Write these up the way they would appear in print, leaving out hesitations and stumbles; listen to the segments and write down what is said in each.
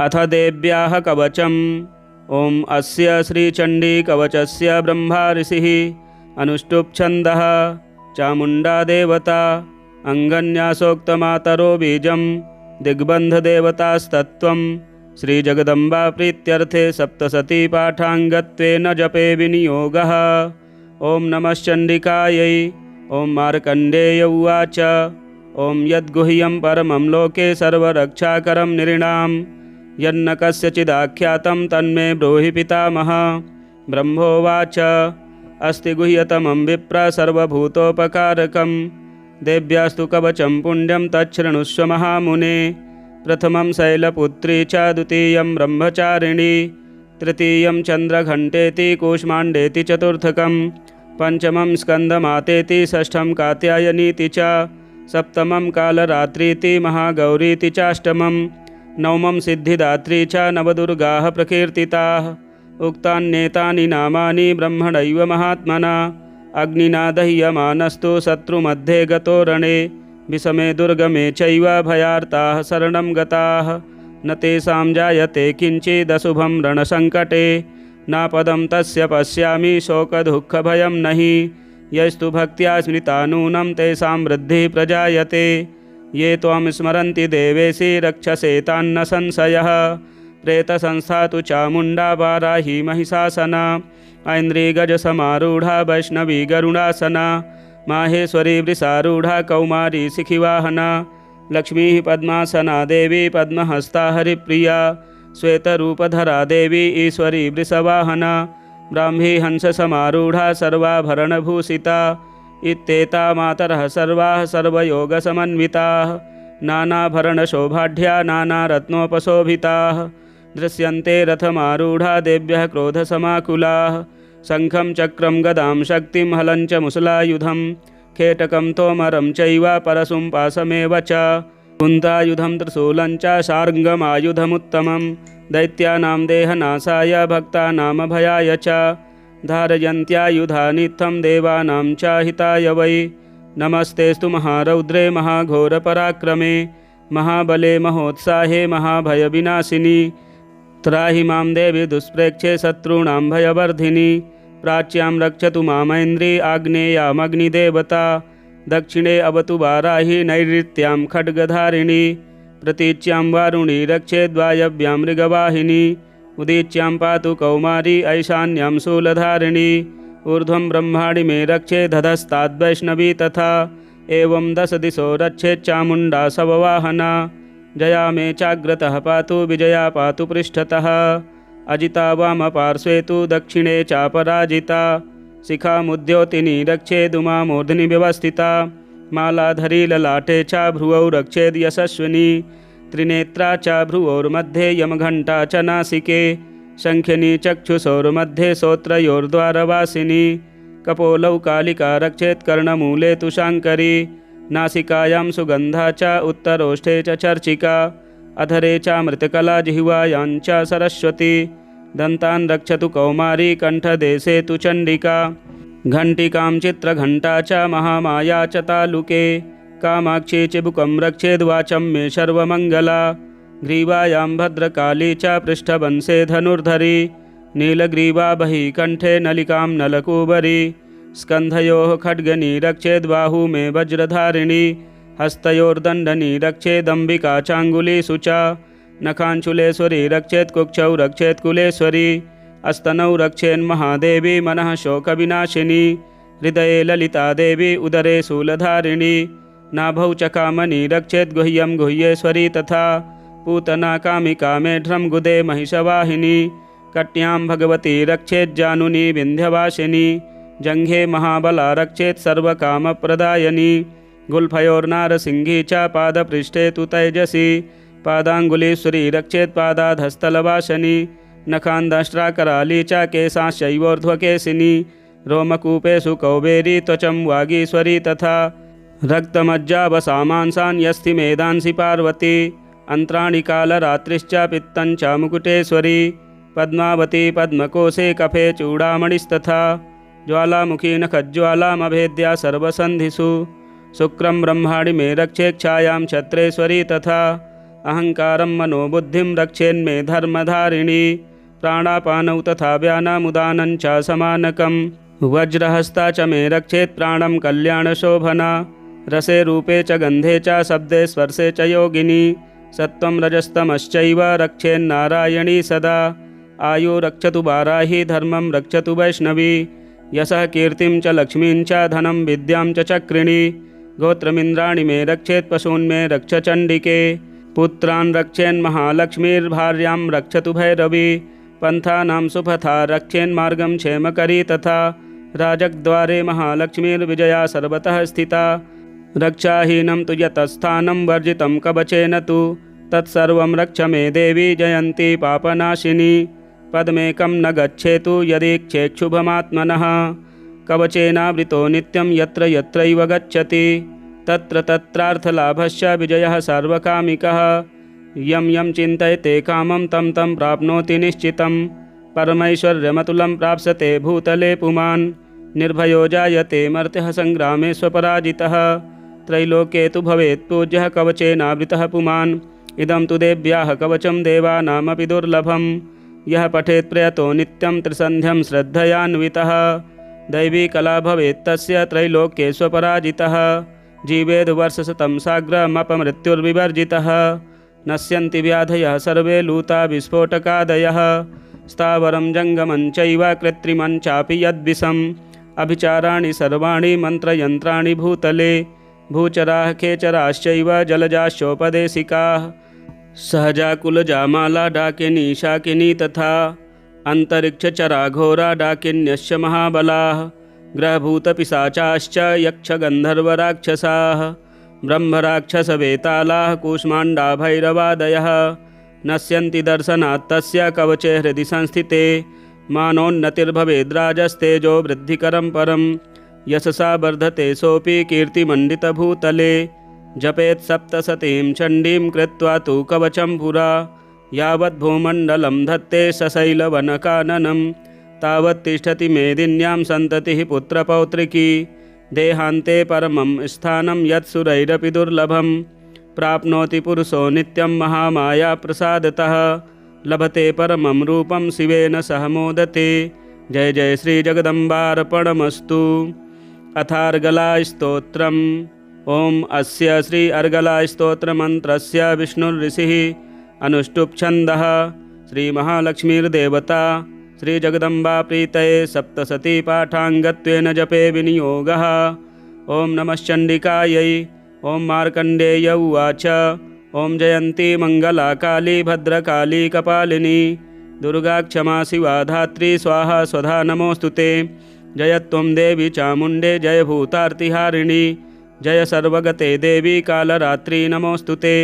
अथ देव्याः कवचम्। ॐ अस्य श्रीचण्डीकवचस्य ब्रह्मा ऋषिः अनुष्टुप् छन्दः चामुण्डा देवता अङ्गन्यासोक्तमातरो बीजं दिग्बन्धदेवतास्तत्त्वं श्रीजगदम्बा प्रीत्यर्थे सप्तशती पाठाङ्गत्वेन जपे विनियोगः। ॐ नमश्चण्डिकायै। ॐ मार्कण्डेय उवाच ॐ यद्गुह्यं परमं लोके सर्वरक्षाकरं नृणां यन्न कस्यचिदाख्यातं तन्मे ब्रूहि पितामह। ब्रह्मोवाच अस्ति गुह्यतमं विप्र सर्वभूतोपकारकं देव्यास्तु कवचं पुण्यं तच्छृणुष्व महामुने। प्रथमं शैलपुत्री च द्वितीयं ब्रह्मचारिणी तृतीयं चन्द्रघण्टेति कूष्माण्डेति चतुर्थकं पंचमं स्कन्दमातेति षष्ठं कात्यायनीति च सप्तमं कालरात्रीति महागौरीति चाष्टमं नवमं सिद्धिदात्री च नवदुर्गाः प्रकीर्तिताः। उक्तान्येतानि नामानि ब्रह्मणैव महात्मना अग्निना दह्यमानस्तु शत्रुमध्ये गतो रणे विषमे दुर्गमे चैव भयार्ताः शरणं गताः न तेषां जायते किञ्चिदशुभं रणसङ्कटे नापदं तस्य पश्यामि शोकदुःखभयं नहि यस्तु भक्त्या स्मृता नूनं तेषां वृद्धिः प्रजायते ये त्वां स्मरन्ति देवेशि रक्षसे तान्न संशयः। प्रेतसंस्था तु चामुण्डा वाराही महिषासना ऐन्द्रिगजसमारूढा वैष्णवी गरुडासना माहेश्वरी वृषारूढा कौमारी शिखिवाहना लक्ष्मीः पद्मासना देवी पद्महस्ता हरिप्रिया श्वेतरूपधरा देवी ईश्वरी वृषवाहना ब्राह्मी हंससमारूढा सर्वाभरणभूषिता इत्येता मातरः सर्वाः सर्वयोगसमन्विताः नानाभरणशोभाढ्या नानारत्नोपशोभिताः दृश्यन्ते रथमारूढा देव्यः क्रोधसमाकुलाः शङ्खं चक्रं गदां शक्तिं हलं च मुसलायुधं खेटकं तोमरं चैव परशुं पाशमेव च कुन्तायुधं त्रिशूलं च शार्ङ्गमायुधमुत्तमं दैत्यानां देहनाशाय भक्तानामभयाय च धारयन्त्यायुधानित्थं देवानां च हिताय वै। नमस्तेस्तु महारौद्रे महाघोरपराक्रमे महाबले महोत्साहे महाभयविनाशिनी त्राहि मां देवी दुष्प्रेक्षे शत्रूणां भयवर्धिनी प्राच्यां रक्षतु मामैन्द्री आग्नेयामग्निदेवता दक्षिणे अवतु वाराही नैऋत्यां खड्गधारिणी प्रतीच्यां वारुणी रक्षेद्वायव्यां मृगवाहिनी उदीच्यां पातु कौमारी ऐशान्यां शूलधारिणी ऊर्ध्वं ब्रह्माणि मे रक्षे धधस्ताद्वैष्णवी तथा एवं दश दिशो रक्षेच्चामुण्डा शववाहना जया मे चाग्रतः पातु विजया पातु पृष्ठतः अजिता वामपार्श्वे तु दक्षिणे चापराजिता शिखामुद्योतिनी रक्षेदुमा मूर्ध्नि व्यवस्थिता मालाधरी ललाटे च भ्रुवौ रक्षेद् यशस्विनी त्रिनेत्रा च भ्रुवोर्मध्ये यमघण्टा च नासिके शङ्खिनी चक्षुषोर्मध्ये श्रोत्रयोर्द्वारवासिनी कपोलौ कालिका रक्षेत् कर्णमूले तु शाङ्करी नासिकायां सुगन्धा च उत्तरोष्ठे च चर्चिका अधरे च मृतकला जिह्वायां च सरस्वती दन्तान् रक्षतु कौमारी कण्ठदेशे तु चण्डिका घण्टिकां चित्रघण्टा च महामाया च तालुके कामाक्षी चिबुकं रक्षेद्वाचं मे सर्वमङ्गला ग्रीवायां भद्रकाली च पृष्ठवंशे धनुर्धरी नीलग्रीवा बहिः कण्ठे नलिकां नलकूबरी स्कन्धयोः खड्गनी रक्षेद्बाहु मे वज्रधारिणी हस्तयोर्दण्डनी रक्षेदम्बिका चाङ्गुलीषु च नखाञ्चुलेश्वरी रक्षेत् कुक्षौ रक्षेत् कुलेश्वरी अस्तनौ रक्षेन्महादेवी मनः शोकविनाशिनी हृदये ललिता देवी उदरे शूलधारिणी नाभौ च कामनी रक्षेत् गुह्यं गुह्येश्वरी तथा पूतना कामिका मेढ्रं गुदे महिषवाहिनी कट्यां भगवती रक्षेज्जानुनी विन्ध्यवासिनी जङ्घे महाबला रक्षेत् सर्वकामप्रदायिनी गुल्फयोर्नारसिंही च पादपृष्ठे तु तैजसी पादाङ्गुलीश्वरी रक्षेत् पादाधस्थलवासिनी नखान्दष्ट्राकराली च केशाश्चैवोर्ध्वकेशिनी रोमकूपेषु कौबेरी त्वचं वागीश्वरी तथा रक्तमज्जावसामांसान्यस्थिमेधांसि पार्वती अन्त्राणि कालरात्रिश्च पित्तं च मुकुटेश्वरी पद्मावती पद्मकोशे कफे चूडामणिस्तथा ज्वालामुखी नखज्वालामभेद्या सर्वसन्धिषु शुक्रं ब्रह्माणि मे रक्षेच्छायां छत्रेश्वरी तथा अहंकारं मनोबुद्धिं रक्षेन्मे धर्मधारिणी प्राणापानौ तथा व्यानामुदानं च समानकम् वज्रहस्ता च मे रक्षेत् प्राणं कल्याणशोभना रसे रूपे च गन्धे च शब्दे स्पर्शे च योगिनी सत्त्वं रजस्तमश्चैव रक्षेन्नारायणी सदा आयु रक्षतु वाराही धर्मं रक्षतु वैष्णवी यशः कीर्तिं च लक्ष्मीं च धनं विद्यां च चक्रिणी गोत्रमिन्द्राणि मे रक्षेत् पशून् मे रक्ष चण्डिके पुत्रान् रक्षेन्महालक्ष्मीर्भार्यां रक्षतु भैरवी पंथानां सुपथा रक्षेन्मार्गं क्षेमकरी तथा राजद्वारे महालक्ष्मीर्विजया सर्वतः स्थिता रक्षाहीनं तु यतस्थानं वर्जितं कवचेन तु तत्सर्वं रक्ष मे देवी जयन्ती पापनाशिनी पद्मेकं न गच्छेतु यदीक्षेक्षुभमात्मनः कवचेनावृतो नित्यं यत्र यत्रैव गच्छति तत्र तत्रार्थलाभश्च विजयः सार्वकामिकः यं यं चिन्तयते कामं तं तं प्राप्नोति निश्चितं परमैश्वर्यमतुलं प्राप्स्यते भूतले पुमान् निर्भयो जायते मर्त्यः संग्रामे स्वपराजितः त्रैलोक्ये तु भवेत् पूज्यः कवचेनावृतः पुमान् इदं तु देव्याः कवचं देवानामपि दुर्लभं यः पठेत् प्रयतो नित्यं त्रिसन्ध्यं श्रद्धयान्वितः दैवी कला भवेत् तस्य त्रैलोक्ये स्वपराजितः जीवेद् वर्षशतं साग्रमपमृत्युर्विवर्जितः नश्यन्ति व्याधयः सर्वे लूता विस्फोटकादयः स्थावरं जङ्गमं चैव कृत्रिमं चापि यद्विषम् अभिचाराणि सर्वाणि मन्त्रयन्त्राणि भूतले भूचराः खेचराश्चैव जलजाश्चोपदेशिकाः सहजा कुलजा माला डाकिनी शाकिनी तथा अन्तरिक्षचरा घोरा डाकिन्यश्च महाबलाः ग्रहभूतपिशाचाश्च यक्षगन्धर्वराक्षसाः ब्रह्मराक्षसवेतालाः कूष्माण्डा भैरवादयः नश्यन्ति दर्शनात् तस्य कवचे हृदि संस्थिते मानोन्नतिर्भवेद्राजस्तेजो वृद्धिकरं परं यशसा वर्धते सोऽपि कीर्तिमण्डितभूतले जपेत् सप्तशतीं चण्डीं कृत्वा तु कवचं पुरा यावद्भूमण्डलं धत्ते सशैलवनकाननं तावत् तिष्ठति मेदिन्यां सन्ततिः पुत्रपौत्रिकी देहान्ते परमं स्थानं यत्सुरैरपि दुर्लभं प्राप्नोति पुरुषो नित्यं महामाया प्रसादतः लभते परमं रूपं शिवेन सह मोदते जय जय श्री जगदम्बार्पणमस्तु। अथार्गलास्तोत्रम् ओम अस्य श्री अर्गलास्तोत्रमन्त्रस्य विष्णुर्ऋषिः अनुष्टुप् छन्दः श्री महालक्ष्मीर्देवता श्री जगदम्बा प्रीतये सप्तशती पाठाङ्गत्वेन जपे विनियोगः। ओम नमश्चण्डिकायै। ओम मार्कण्डेय उवाच ओम जयन्ती मंगला काली भद्रकाली कपालिनी दुर्गा क्षमा शिवा धात्री स्वाहा स्वधा नमोस्तुते। जय त्वं देवी चामुण्डे जय भूतार्तिहारिणी जय सर्वगते देवी कालरात्रि नमोस्तुते।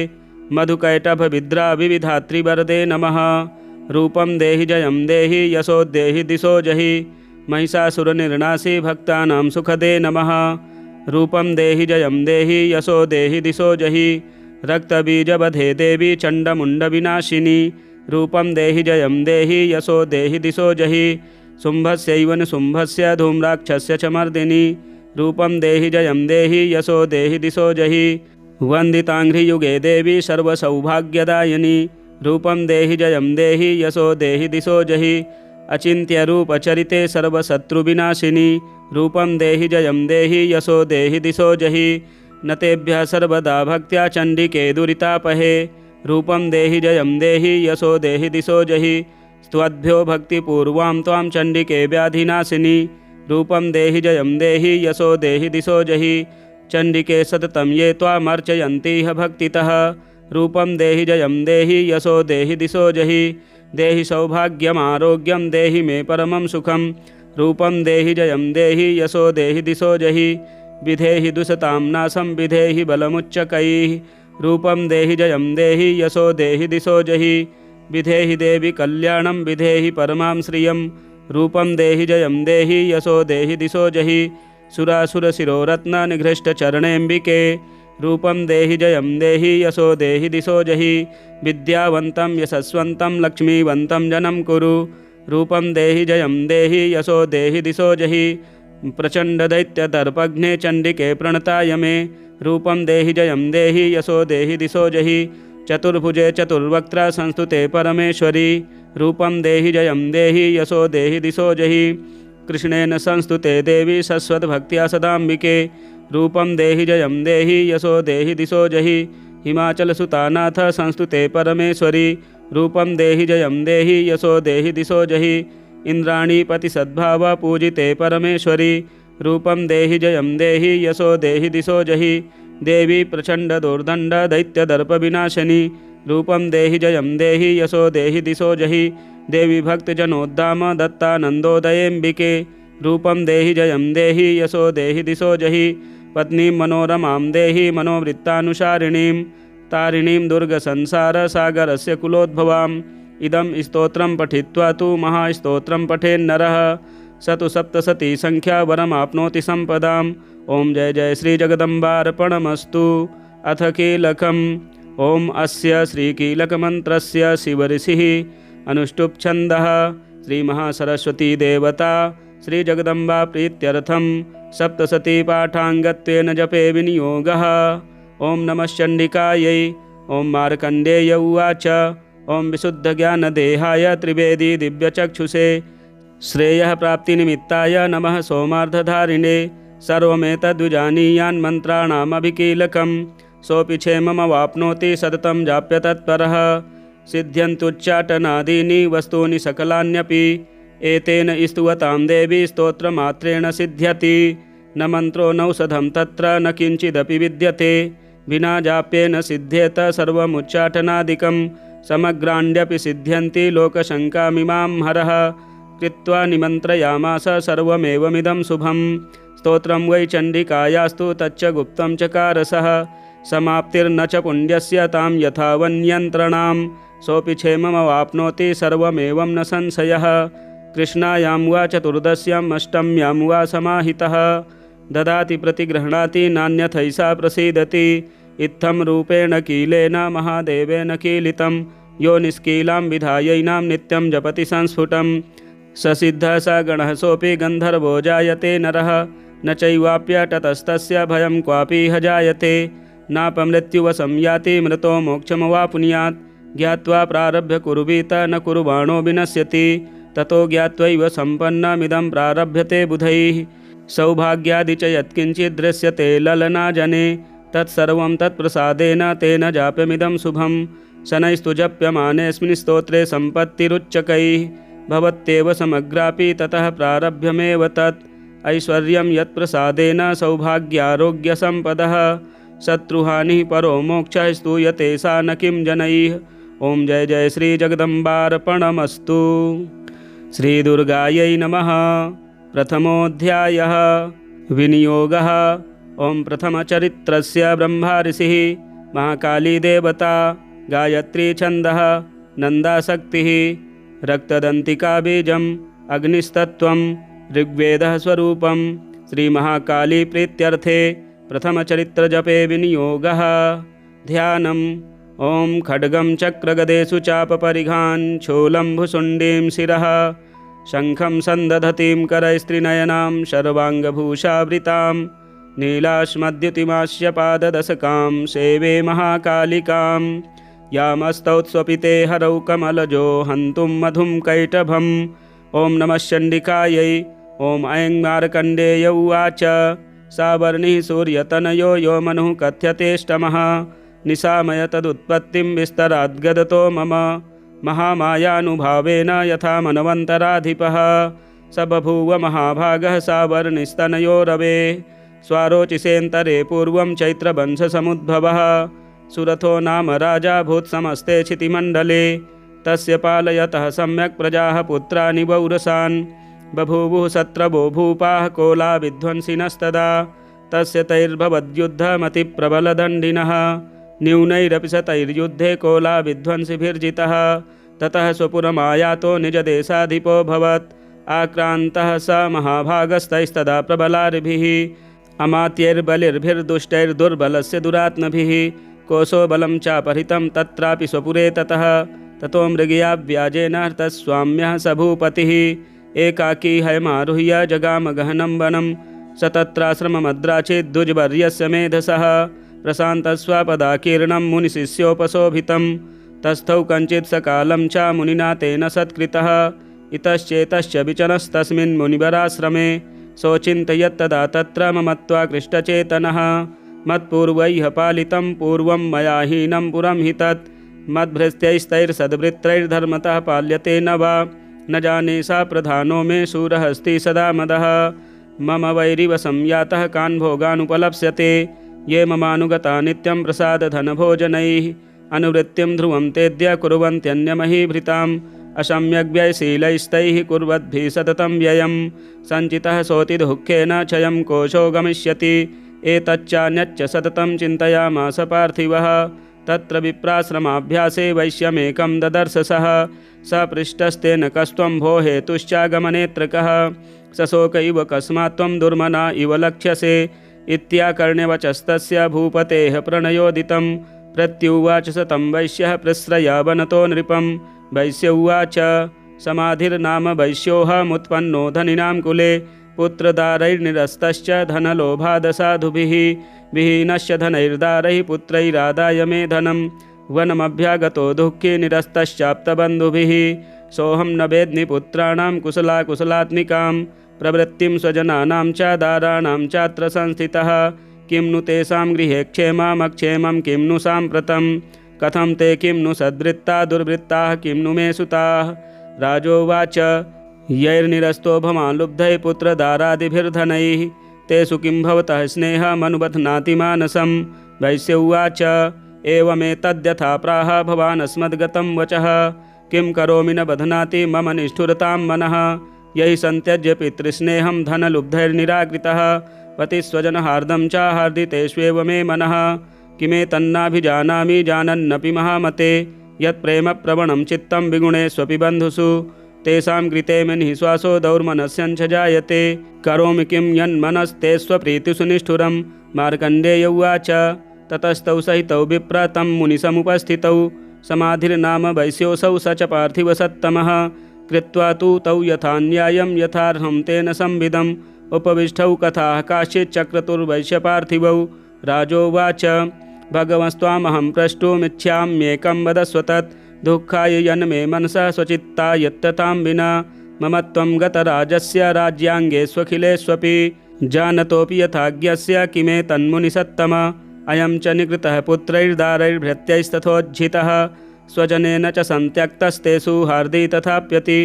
मधुकैटभविद्रा विविधात्रि वरदे नमः। रूपं देहि जयं देहि यशो देहि दिशो जहि महिषासुरनिर्नाशी भक्तानां सुखदे नमः। रूपं देहि जयं देहि यशो देहि दिशो जहि रक्तबीजवधे देवी चण्डमुण्डविनाशिनी रूपं देहि जयं देहि यशो देहि दिशो जहि शुम्भस्यैव निशुम्भस्य धूम्राक्षस्य च मर्दिनी रूपं देहि जयं देहि यशो देहि दिशो जहि वन्दिताङ्घ्रियुगे देवी सर्वसौभाग्यदायिनी रूपं देहि जयं देहि यशो देहि दिशो जहि अचिन्त्यरूपचरिते सर्वशत्रुविनाशिनी रूपं देहि जयं देहि यशो देहि दिशो जहि न तेभ्यः सर्वदा भक्त्या चण्डिके दुरितापहे रूपं देहि जयं देहि यशो देहि दिशो जहि त्वद्भ्यो भक्तिपूर्वां त्वां चण्डिके व्याधिनाशिनी रूपं देहि जयं देहि यशो देहि दिशो जहि चण्डिके सततं ये त्वामर्चयन्ति ह भक्तितः रूपं देहि जयं देहि यशो देहि दिशो जहि देहि सौभाग्यमारोग्यं देहि मे परमं सुखं रूपं देहि जयं देहि यशो देहि दिशो जहि विधेहि दुषतां नाशं विधेहि बलमुच्चकैः रूपं देहि जयं देहि यशो देहि दिशो जहि विधेहि देवि कल्याणं विधेहि परमां श्रियं रूपं देहि जयं देहि यशो देहि दिशो जहि सुरासुरशिरोरत्ननिघृष्टचरणेऽम्बिके रूपं देहि जयं देहि यशो देहि दिशो जहि विद्यावन्तं यशस्वन्तं लक्ष्मीवन्तं जनं कुरु रूपं देहि जयं देहि यशो देहि दिशो जहि प्रचण्डदैत्यदर्पघ्ने चण्डिके प्रणताय मे रूपं देहि जयं देहि यशो देहि दिशो जहि चतुर्भुजे चतुर्वक्त्र संस्तुते परमेश्वरी रूपं देहि जयं देहि यशो देहि दिशो जहि कृष्णेन संस्तुते देवी सस्वद्भक्त्या सदाम्बिके रूपं देहि जयं देहि यशो देहि दिशो जहि हिमाचलसुतानाथ संस्तुते परमेश्वरी रूपं देहि जयं देहि यशो देहि दिशो जहि इंद्राणीपति सद्भाव पूजिते परमेश्वरी रूपं देहि जयं देहि यशो देहि दिशो जहि देवी प्रचंड दुर्दंड दैत्य दर्प विनाशिनी रूपं देहि जयं देहि यशो देहि दिशो जहि देवी भक्तजनोद्धाम दत्तानंदोदयेम्बिके रूपं देहि जयं देहि यशो देहि दिशो जहि पत्नीं मनोरमां देहि मनोवृत्तानुसारिणीं तारिणीं दुर्गसंसार सागरस्य कुलोद्भवाम् इदं स्तोत्रं पठित्वा तु महास्तोत्रं पठेन्नरः स तु सप्तशती संख्या वरमाप्नोति संपदाम्। ओम जय जय श्री जगदम्बार्पणमस्तु। अथ कीलकम्। ओम अस्य श्रीकीलकमन्त्रस्य शिवऋषिः अनुष्टुप् छन्दः श्री महासरस्वती देवता श्री जगदम्बा प्रीत्यर्थं सप्तशती पाठाङ्गत्वेन जपे विनियोगः। ओम नमः चण्डिकायै। ओम मार्कण्डेय उवाच ओम विशुद्धज्ञानदेहाय त्रिवेदी दिव्यचक्षुषे श्रेयः प्राप्तिनिमित्ताय नमः सोमार्धधारिणे सर्वमेतद्विजानीयान् मन्त्राणामभिकीलकम् सोऽपि क्षेममवाप्नोति सततं जाप्य तत्परः सिद्ध्यन्तुच्चाटनादीनि वस्तूनि सकलान्यपि एतेन स्तुवतां देवी स्तोत्रमात्रेण सिद्ध्यति न मन्त्रो नौषधं तत्र न किञ्चिदपि विद्यते विना जाप्येन सिद्ध्येत सर्वमुच्चाटनादिकं समग्राण्यपि सिद्ध्यन्ति लोकशङ्कामिमां हरः कृत्वा निमन्त्रयामास सर्वमेवमिदं शुभं स्तोत्रं वै चण्डिकायास्तु तच्च गुप्तं चकारसः समाप्तिर्न च पुण्यस्य तां यथा वन्यन्त्रणां सोऽपि क्षेममवाप्नोति सर्वमेवं न संशयः। कृष्णायां वा चतुर्दश्याम् अष्टम्यां वा समाहितः ददाति प्रतिगृह्णाति नान्यथैषा प्रसीदति इत्थं रूपेण कीलेन महादेवेन कीलितं यो निष्कीलां विधायैनां नित्यं जपति संस्फुटं ससिद्धः स गणः सोऽपि गन्धर्वो जायते नरः न चैवाप्यततस्तस्य भयं क्वापि ह जायते नापमृत्युवशं याति मृतो मोक्षमवाप्नुयात् ज्ञात्वा प्रारभ्य कुर्वीत न कुर्वाणो विनश्यति ततो ज्ञात्वैव सम्पन्नमिदं प्रारभ्यते बुधैः सौभाग्यादि च यत्किञ्चित् दृश्यते ललनाजने तत्सर्वं तत्प्रसादेन तेन जाप्यमिदं शुभं शनैस्तु जप्यमानेऽस्मिन् स्तोत्रे सम्पत्तिरुच्चकैः भवत्येव समग्रापि ततः प्रारभ्यमेव तत् ऐश्वर्यं यत्प्रसादेन सौभाग्यारोग्यसम्पदः शत्रुहानिः परो मोक्षः स्तूयते सा न किं जनैः। ओम जय जय श्री जगदम्बार्पणमस्तु। श्री दुर्गायै नमः। प्रथमोऽध्यायः विनियोगः। ओम प्रथमचरित्रस्य ब्रह्मा ऋषिः महाकाली देवता गायत्री छन्दः नन्दाशक्तिः रक्तदन्तिका बीजम् अग्निस्तत्त्वं ऋग्वेदः स्वरूपं श्री महाकाली प्रीत्यर्थे प्रथमचरित्रजपे विनियोगः। ध्यानम्। ओम खड्गं चक्रगदेषु चापपरिघान् शूलम्भुशुण्डीं शिरः शङ्खं सन्दधतीं करैस्त्रिनयनां सर्वाङ्गभूषावृतां नीलाश्मद्युतिमास्य पाददशकां सेवे महाकालिकां यामस्तौत्स्वपिते हरौ कमलजो हन्तुं मधुं कैटभम्। ओम नमः चण्डिकायै। ओम ऐं मार्कण्डेय उवाच सावर्णिः सूर्यतनयो यो मनुः कथ्यतेष्टमः निशामय तदुत्पत्तिं विस्तराद्गदतो मम महामायानुभावेन यथा मनवन्तराधिपः स बभूव महाभागः सावर्णिस्तनयो रवे स्वारोचिषेऽन्तरे पूर्वं चैत्रवंशसमुद्भवः सुरथो नाम राजा भूत्समस्ते क्षितिमण्डले तस्य पालयतः सम्यक् प्रजाः पुत्राणि वौरसान् बभूवुः शत्रवो भूपाः कोला विध्वंसिनस्तदा तस्य तैर्भवद्युद्धमतिप्रबलदण्डिनः न्यूनैरपि शतैर्युद्धे कोला विध्वंसिभिर्जितः ततः स्वपुरमायातो निजदेशाधिपोऽभवत् आक्रान्तः स महाभागस्तैस्तदा प्रबलार्भिः अमात्यैर्बलिर्भिर्दुष्टैर्दुर्बलस्य दुरात्मभिः कोशो बलं चापहृतं तत्रापि स्वपुरे ततो मृगया व्याजेन हृतस्वाम्यः स भूपतिः एकाकी हयमारुह्य जगाम गहनं वनं स तत्राश्रममद्राचेद्द्विजवर्यस्य मेधसः प्रशान्तस्वपदाकीर्णं मुनिशिष्योपशोभितं तस्थौ कञ्चित् सकालं च मुनिना तेन सत्कृतः इतश्चेतश्च विचनस्तस्मिन् मुनिवराश्रमे सोचिन्तयत्तदा तत्र ममत्वाकृष्टचेतनः मत्पूर्वैः पालितं पूर्वं मया हीनं पुरं हि तत् मद्भृत्यैस्तैर्सद्वृत्रैर्धर्मतः पाल्यते न वा न जाने सा प्रधानो मे शूरहस्ति सदा मदः मम वैरिव संयातः कान् भोगानुपलप्स्यते ये ममानुगता नित्यं प्रसादधनभोजनैः अनुवृत्तिं ध्रुवं तेद्य कुर्वन्त्यन्यमहीभृताम् अशम्यग्व्ययशीलैस्तैः कुर्वद्भिः सततं व्ययं सञ्चितः सोऽति दुःखेन क्षयं कोशो गमिष्यति एतच्चान्यच्च सततं चिन्तयामास पार्थिवः तत्र विप्राश्रमाभ्यासे वैश्यमेकं ददर्श सः स पृष्टस्तेन कस्त्वं भो हेतुश्चागमनेऽत्र कः सशोक इव कस्मात् त्वं दुर्मना इव लक्ष्यसे इत्याकर्ण्यवचस्तस्य भूपतेः प्रणयोदितं प्रत्युवाच स तं वैश्यः प्रश्रयावनतो नृपं वैश्य उवाच समाधिर्नाम वैश्योऽहमुत्पन्नो धनिनां कुले पुत्रदारैर्निरस्तश्च धनलोभादसाधुभिः विहीनश्च धनैर्दारैः पुत्रैरादाय मे धनं वनमभ्यागतो दुःखी निरस्तश्चाप्तबन्धुभिः सोऽहं न वेद्मि पुत्राणां कुशलाकुशलात्मिकां प्रवृत्तिं स्वजनानां च दाराणां चात्र संस्थितः किं नु तेषां गृहे क्षेममक्षेमं किं नु साम्प्रतं कथं ते किं नु सद्वृत्ता दुर्वृत्ताः किं नु मे सुताः राजोवाच यैर्निरस्तो भवान् लुब्धैः पुत्रदारादिभिर्धनैः तेषु किं भवतः स्नेहमनुबध्नाति मानसं वैश्य उवाच एवमेतद्यथा प्राह भवान् अस्मद्गतं वचः किं करोमि न बध्नाति मम निष्ठुरतां मनः यहि सन्त्यज्य पितृस्नेहं धनलुब्धैर्निराकृतः पतिस्वजनहार्दं च हार्दितेष्वेव मे मनः किमेतन्नाभिजानामि जानन्नपि महामते यत्प्रेमप्रवणं चित्तं विगुणेष्वपि बन्धुषु तेषां कृते मे निःश्वासो दौर्मनस्यञ्च जायते करोमि किं यन्मनस्ते स्वप्रीतिषु निष्ठुरं मार्कण्डेय उवाच ततस्तौ सहितौ विप्र तं मुनिसमुपस्थितौ समाधिर्नाम वैश्योऽसौ स च पार्थिवसत्तमः कृत्वा तु तौ यथा न्यायं यथार्हं तेन संविदम् उपविष्टौ कथाः काश्चिच्चक्रतुर्वैश्यपार्थिवौ राजोवाच भगवस्त्वामहं प्रष्टुमिच्छाम्येकं वदस्व तत् दुःखाय यन्मे मनसा स्वचित्ता यत्ततां विना मम त्वं गतराजस्य राज्याङ्गे स्वखिलेष्वपि जानतोऽपि यथाज्ञस्य किमेतन्मुनिसत्तम अयं च निकृतः पुत्रैर्दारैर्भृत्यैस्तथोज्झितः स्वजनेन च सन्त्यक्तस्तेषु हार्दी तथाप्यति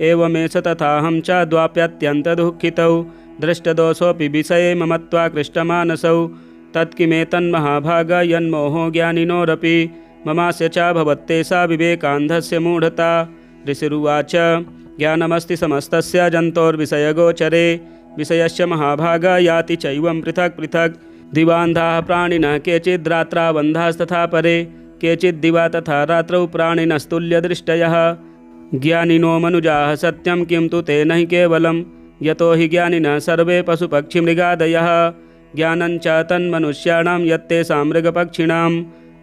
एवमेष तथाहं च द्वाप्यत्यन्तदुःखितौ दृष्टदोषोऽपि विषये मम त्वाकृष्टमानसौ तत्किमेतन्महाभाग यन्मोहो ज्ञानिनोरपि ममास्य च भवत्तेषा विवेकान्धस्य मूढता ऋषिरुवाच ज्ञानमस्ति समस्तस्य जन्तोर्विषयगोचरे विषयश्च महाभाग याति चैवं पृथक् पृथक् दिवान्धाः प्राणिनः केचिद्रात्राबन्धास्तथा परे केचिद्दिवा तथा रात्रौ प्राणिनस्तुल्यदृष्टयः ज्ञानिनो मनुजाः सत्यं किं तु तेन हि केवलं यतो हि ज्ञानिनः सर्वे पशुपक्षिमृगादयः ज्ञानञ्च तन्मनुष्याणां यत्तेषां मृगपक्षिणां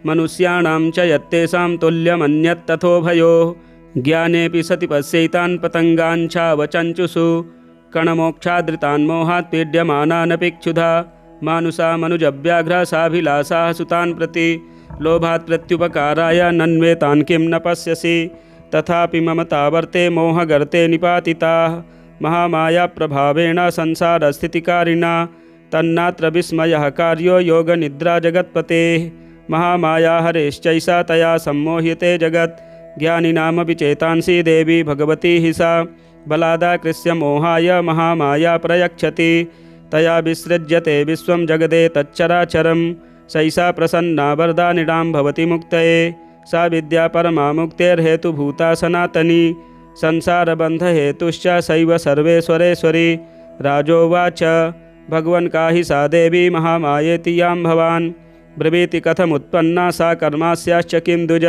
मनुष्याणां च यत्तेषां तुल्यमन्यत् तथोभयोः ज्ञानेऽपि सति पश्यैतान् पतङ्गाञ्चावचञ्चुषु कणमोक्षादृतान् मोहात् पीड्यमानानपि क्षुधा मानुषा मनुजव्याघ्रसाभिलाषाः सुतान् प्रति लोभात् प्रत्युपकाराय नन्वेतान् किं न पश्यसि तथापि ममतावर्ते मोहगर्ते निपातिताः महामायाप्रभावेण संसारस्थितिकारिणा तन्नात्र विस्मयः कार्यो योगनिद्रा जगत्पतेः महामाया हरेश्चैषा तया सम्मोह्यते जगत् ज्ञानिनामपि चेतांसि देवी भगवती हि सा बलादाकृष्य मोहाय महामाया प्रयच्छति तया विसृज्यते विश्वं जगदे तच्चराचरं सैषा प्रसन्ना वरदानिडां भवति मुक्तये सा विद्या परमा मुक्तेर्हेतुभूता सनातनी संसारबन्धहेतुश्च सैव सर्वेश्वरेश्वरी राजोवाच भगवन् का हि सा देवी महामायेति यां भवान् ब्रवीति कथमुत्पन्ना सा कर्मास्याश्च किं द्विज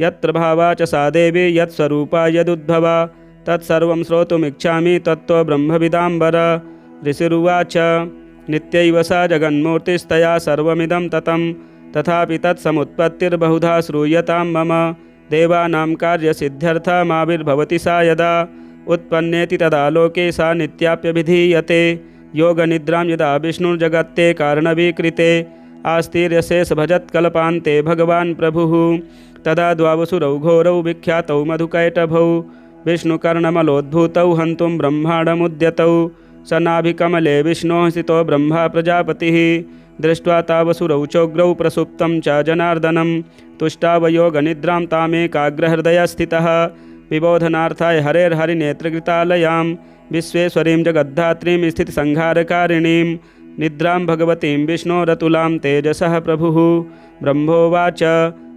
यत्र भावा च सा देवी यत्स्वरूपा यदुद्भवा तत्सर्वं श्रोतुमिच्छामि तत्त्व ब्रह्मविदाम्बर ऋषिरुवाच नित्यैव सा जगन्मूर्तिस्तया सर्वमिदं ततं तथापि तत्समुत्पत्तिर्बहुधा श्रूयतां मम देवानां कार्यसिद्ध्यर्थमाविर्भवति सा यदा उत्पन्नेति तदा लोके सा नित्याप्यभिधीयते योगनिद्रां यदा विष्णुर्जगत्ते कारणवीकृते आस्तीर्यशेष भजत्कल्पान्ते भगवान् प्रभुः। तदा द्वावसुरौ घोरौ विख्यातौ मधुकैटभौ विष्णुकर्णमलोद्भूतौ हन्तुं ब्रह्माण्डमुद्यतौ। स नाभिकमले विष्णोः स्थितो ब्रह्मा प्रजापतिः। दृष्ट्वा तावसुरौ चोग्रौ प्रसुप्तं च जनार्दनं तुष्टावयोगनिद्रां तामेकाग्रहृदयः स्थितः। विबोधनार्थाय हरेर्हरिनेत्रकृतालयां विश्वेश्वरीं जगद्धात्रीं स्थितिसंहारकारिणीं निद्रां भगवतीं विष्णोरतुलां तेजसः प्रभुः। ब्रह्मोवाच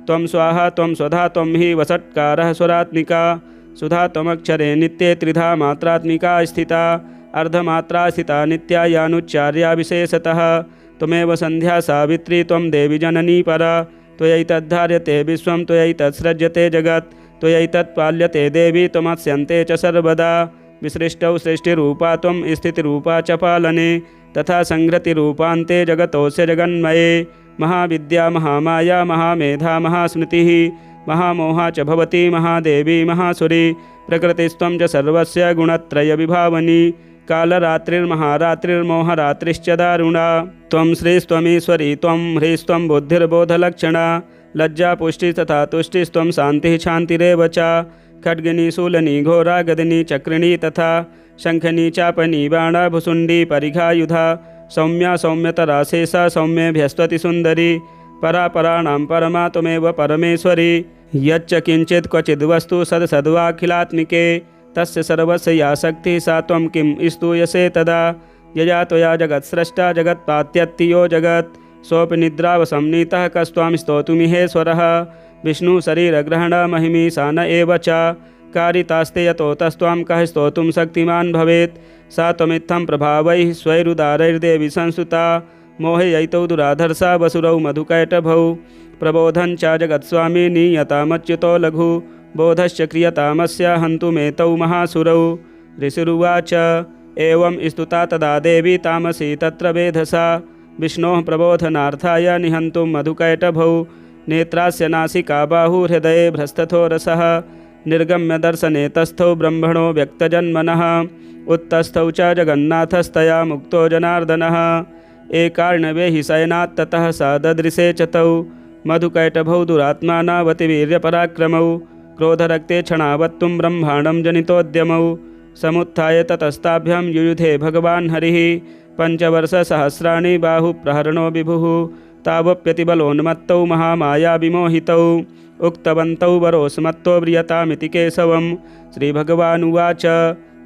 त्वं स्वाहा त्वं स्वधा त्वं हि वषट्कारः स्वरात्मिका। सुधा त्वमक्षरे नित्ये त्रिधा मात्रात्मिका स्थिता। अर्धमात्रा स्थिता नित्या यानुच्चार्या विशेषतः। त्वमेव सन्ध्या सावित्री त्वं देवी जननी परा। त्वयैतद्धार्यते विश्वं त्वयैतत्सृज्यते जगत्। त्वयैतत्पाल्यते देवी त्वमस्यन्ते च सर्वदा। विसृष्टौ सृष्टिरूपा त्वं स्थितिरूपा च पालने तथा संहृतिरूपान्ते जगतोऽस्य जगन्मये। महाविद्या महामाया महामेधा महास्मृतिः महामोहा च भवती महादेवी महासुरी। प्रकृतिस्त्वं च सर्वस्य गुणत्रयविभावनी। कालरात्रिर्महारात्रिर्मोहरात्रिश्च दारुणा। त्वं श्रीस्त्वमीश्वरी त्वं ह्रीस्त्वं बुद्धिर्बोधलक्षणा। लज्जा पुष्टि तथा तुष्टिस्त्वं शान्तिः शान्तिरेव च। खड्गिनी शूलनी घोरा गदिनी चक्रिणी तथा शङ्खनी चापनी बाणा भुसुण्डी परिघायुधा। सौम्या सौम्यतरा शेषा सौम्येभ्यस्त्वति सुन्दरी। परापराणां परमा त्वमेव परमेश्वरी। यच्च किञ्चित् क्वचिद् वस्तु सद्सद्वाखिलात्मिके तस्य सर्वस्य या शक्तिः सा त्वं किं स्तूयसे तदा। यया त्वया जगत्स्रष्टा जगत्पात्यत्तियो जगत् सोऽपि निद्रावसंनीतः कस्त्वां स्तोतुमिहेश्वरः। विष्णुशरीरग्रहणमहिमी सा न एव च कारितास्ते यतो तस्त्वां कः स्तोतुं शक्तिमान् भवेत्। सा त्वमित्थं प्रभावैः स्वैरुदारैर्देवी संस्तुता। मोहयैतौ दुराधर्षा वसुरौ मधुकैटभौ। प्रबोधं च जगत्स्वामी नीयतामच्युतो लघु। बोधश्च क्रियतामस्य हन्तुमेतौ महासुरौ। ऋषिरुवाच एवं स्तुता तदा देवी तामसी तत्र वेधसा। विष्णोः प्रबोधनार्थाय निहन्तुं मधुकैटभौ। नेत्रास्य नासिका बाहु हृदये भ्रस्तथो रसः। निर्गम्य दर्शने तस्थौ ब्रह्मणो व्यक्तजन्मनः। उत्तस्थौ च जगन्नाथस्तया मुक्तो जनार्दनः। एकार्णवे हि शयनात्ततः सा ददृशे च तौ। मधुकैटभौ दुरात्मानावतिवीर्यपराक्रमौ। क्रोधरक्ते क्षणावत्तुं ब्रह्माण्डं जनितोद्यमौ। समुत्थाय ततस्ताभ्यां युयुधे भगवान् हरिः। पञ्चवर्षसहस्राणि बाहुप्रहरणो विभुः। तावप्यतिबलोन्मत्तौ महामाया विमोहितौ। उक्तवन्तौ वरोस्मत्तो व्रियतामिति केशवं। श्रीभगवानुवाच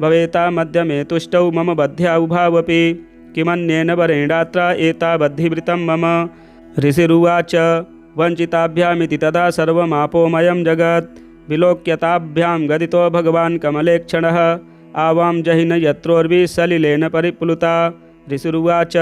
भवेतामद्य मे तुष्टौ मम बध्या उभावपि। किमन्येन वरेणात्र एतावद्धिवृतं मम। ऋषिरुवाच वञ्चिताभ्यामिति तदा सर्वमापोमयं जगत्। विलोक्यताभ्यां गदितो भगवान् कमलेक्षणः। आवां जहिन यत्रोर्वी सलिलेन परिप्लुता। ऋषिरुवाच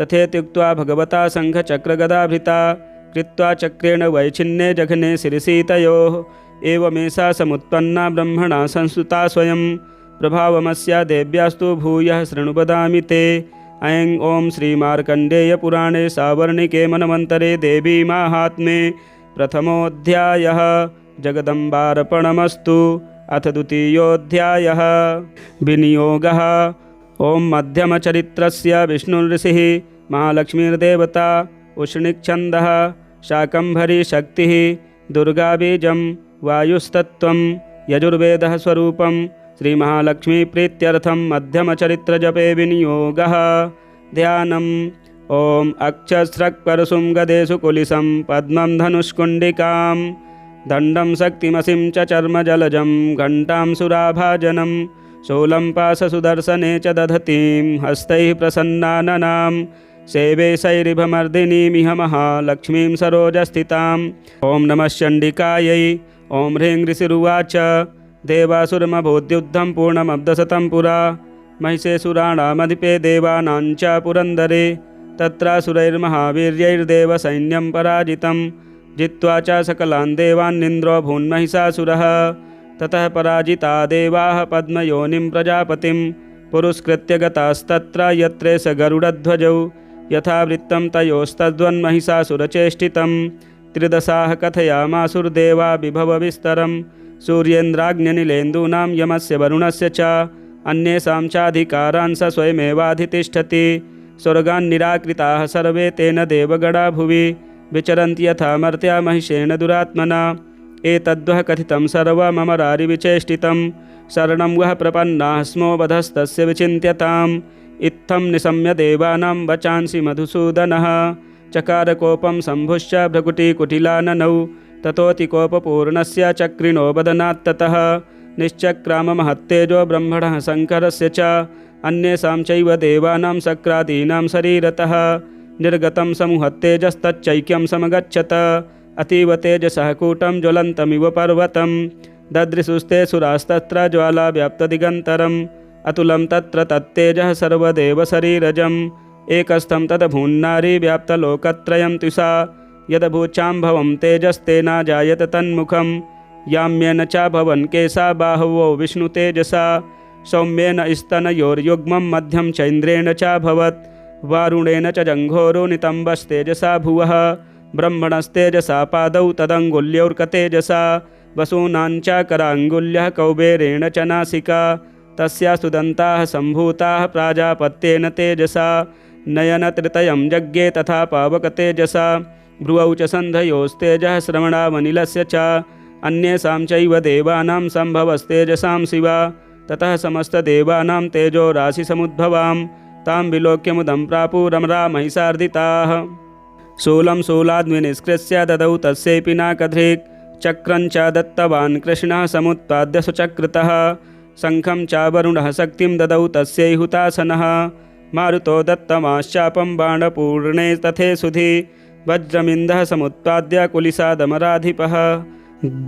तथेत्युक्त्वा भगवता शङ्खचक्रगदाभृता कृत्वा चक्रेण वैच्छिन्ने जघने शिरसीतयोः। एवमेषा समुत्पन्ना ब्रह्मणा संस्तुता स्वयं। प्रभावमस्या देव्यास्तु भूयः शृणु वदामि ते। ऐं ॐ श्रीमार्कण्डेयपुराणे सावर्णिके मनवन्तरे देवी माहात्म्ये प्रथमोऽध्यायः जगदम्बार्पणमस्तु। अथ द्वितीयोऽध्यायः विनियोगः। ॐ मध्यमचरित्रस्य विष्णुर्षिः महालक्ष्मीर्देवता उष्णिक्छन्दः शाकम्भरी शक्तिः दुर्गाबीजं वायुस्तत्त्वं यजुर्वेदः स्वरूपं। श्रीमहालक्ष्मीप्रीत्यर्थं मध्यमचरित्रजपे विनियोगः। ध्यानम् ॐ अक्षस्रक्परशुं गदेषु कुलिशं पद्मं धनुष्कुण्डिकां दण्डं शक्तिमसिं च चर्मजलजं घण्टां सुराभाजनं शूलं पाशसुदर्शने च दधतीं हस्तैः प्रसन्नाननां सेवे शैरिभमर्दिनीमिह महालक्ष्मीं सरोजस्थिताम्। ॐ नमः चण्डिकायै। ॐ ह्रीं ऋषिरुवाच देवासुरमभूद्युद्धं पूर्णमब्धशतं पुरा। महिषेसुराणामधिपे देवानां च पुरन्दरे। तत्रासुरैर्महावीर्यैर्देवसैन्यं पराजितं जित्वा च सकलान् देवान्निन्द्रो भून्महिषासुरः। ततः पराजिता देवाः पद्मयोनिं प्रजापतिं पुरस्कृत्य गतास्तत्र यत्रे स गरुडध्वजौ। यथावृत्तं तयोस्तद्वन्महिषासुरचेष्टितं। त्रिदशाः कथयामासुर्देवा विभवविस्तरं। सूर्येन्द्राग्न्यनिलेन्दूनां यमस्य वरुणस्य च अन्येषां चाधिकारान् स स्वयमेवाधितिष्ठति। स्वर्गान् निराकृताः सर्वे तेन देवगणा भुवि विचरन्ति यथा मर्त्या महिषेण दुरात्मना एतद्वः कथितं सर्वममरारिविचेष्टितं शरणं वः प्रपन्नाः स्मो वधस्तस्य विचिन्त्यताम् इत्थं निशम्य देवानां वचांसि मधुसूदनः चकारकोपं सम्भुश्च भ्रकुटिकुटिलाननौ ततोऽतिकोपपूर्णस्य चक्रिणो वदनात्ततः निश्चक्राममहत्तेजो ब्रह्मणः शङ्करस्य च अन्येषां चैव देवानां शक्रादीनां शरीरतः निर्गतं समुहत्तेजस्तच्चैक्यं समगच्छत अतीव तेजसः कूटं ज्वलन्तमिव पर्वतं ददृशुस्ते सुरास्तत्र ज्वालाव्याप्तदिगन्तरम् अतुलं तत्र तत्तेजः सर्वदेव शरीरजम् एकस्थं तदभून्नारी व्याप्तलोकत्रयं तुषा यदभूचाम्भवं तेजस्तेना जायत तन्मुखं याम्येन च भवन् केशा बाहवो विष्णुतेजसा सौम्येन स्तनयोर्युग्मं मध्यं चैन्द्रेण चाभवत् वारुणेन च जङ्घोरो नितम्बस्तेजसा भुवः ब्रह्मणस्तेजसा पादौ तदङ्गुल्योर्कतेजसा वसूनाञ्च कराङ्गुल्यः कौबेरेण च नासिका तस्यास्तु दन्ताः सम्भूताः प्राजापत्येन तेजसा नयनत्रितयं यज्ञे तथा पावकतेजसा भ्रुवौ च सन्धयोस्तेजः श्रवणावनिलस्य च अन्येषां चैव देवानां सम्भवस्तेजसां शिवा ततः समस्तदेवानां तेजो राशिसमुद्भवां तां विलोक्यमुदं प्रापुरमरा महिषार्दिताः शूलं शूलाद्विनिष्कृत्य ददौ तस्यै पिनाकधृक् चक्रं च दत्तवान् कृष्णः समुत्पाद्य सुचक्रतः शङ्खं च वरुणः शक्तिं ददौ तस्यै हुतासनः मारुतो दत्तमाश्चापं बाणपूर्णे तथे सुधि वज्रमिन्दः समुत्पाद्य कुलिसादमराधिपः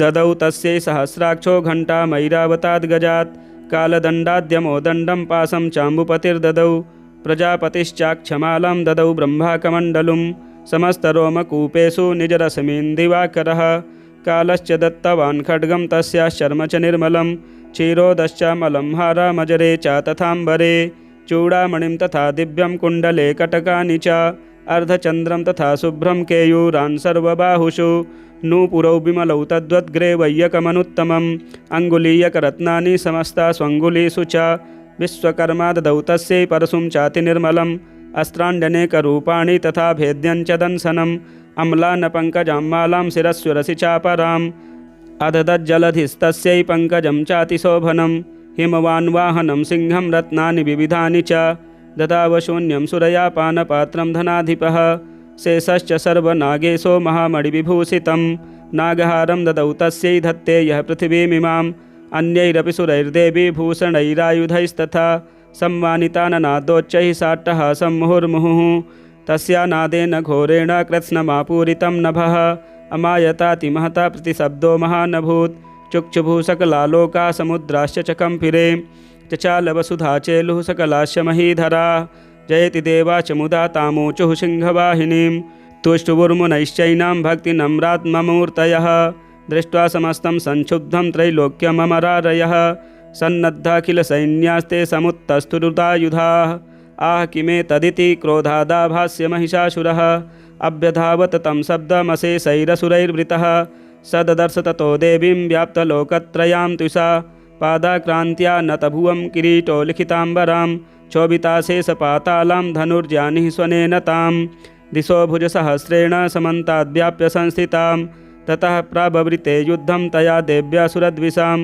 ददौ तस्यै सहस्राक्षो घण्टामैरावताद्गजात् कालदण्डाद्यमो दण्डं पाशं चाम्बुपतिर्ददौ प्रजापतिश्चाक्षमालां ददौ ब्रह्माकमण्डलुं समस्तरोमकूपेषु निजरश्मीन्दिवाकरः कालश्च दत्तवान् खड्गं तस्याश्चर्म च निर्मलं क्षीरोदश्च मलं हारामजरे च तथाम्बरे चूडामणिं तथा दिव्यं कुण्डले कटकानि च अर्धचन्द्रं तथा शुभ्रं केयूरान् सर्वबाहुषु नूपुरौ विमलौ तद्वद्ग्रेवय्यकमनुत्तमम् अङ्गुलीयकरत्नानि समस्ता स्वङ्गुलीषु च विश्वकर्मा ददौ तस्यै परशुं चातिनिर्मलम् अस्त्राण्यनेकरूपाणि तथा भेद्यं च दंसनम् अम्लानपङ्कजां मालां शिरस्वरसि चापराम् अददज्जलधिस्तस्यै पङ्कजं चातिशोभनं हिमवान्वाहनं सिंहं रत्नानि विविधानि च ददावशून्यं सुरयापानपात्रं धनाधिपः शेषश्च सर्वनागेशो महामणिविभूषितं नागहारं ददौ तस्यै धत्ते यः पृथिवीमिमाम् अन्यैरपि सुरैर्देवी भूषणैरायुधैस्तथा सम्मानिता ननादोच्चैः साट्टहासं मुहुर्मुहुः तस्या नादेन घोरेण कृत्स्नमापूरितं नभः अमायताति महता प्रतिशब्दो महानभूत् चुक्षुभुः सकलालोका समुद्राश्च च कंफिरे चचालवसुधा चेलुः सकलाश्च महीधरा जयति देवा च मुदा तामोचुः सिंहवाहिनीं तुष्टुवुर्मुनैश्चैनां भक्तिनम्रात्ममूर्तयः दृष्ट्वा समस्तं संक्षुब्धं त्रैलोक्यममरारयः सन्नद्धाखिलसैन्यास्ते समुत्तस्तुरुदायुधाः आह किमेतदिति क्रोधादाभास्य महिषासुरः अभ्यधावत तं शब्दमशेषैरसुरैर्वृतः स ददर्श ततो देवीं व्याप्तलोकत्रयां तुषा पादाक्रान्त्या नतभुवं किरीटो लिखिताम्बरां क्षोभिताशेषपातालां धनुर्जानिः स्वनेन तां दिशो भुजसहस्रेण समन्ताद्व्याप्य संस्थितां ततः प्राबवृते युद्धं तया देव्यासुरद्विषां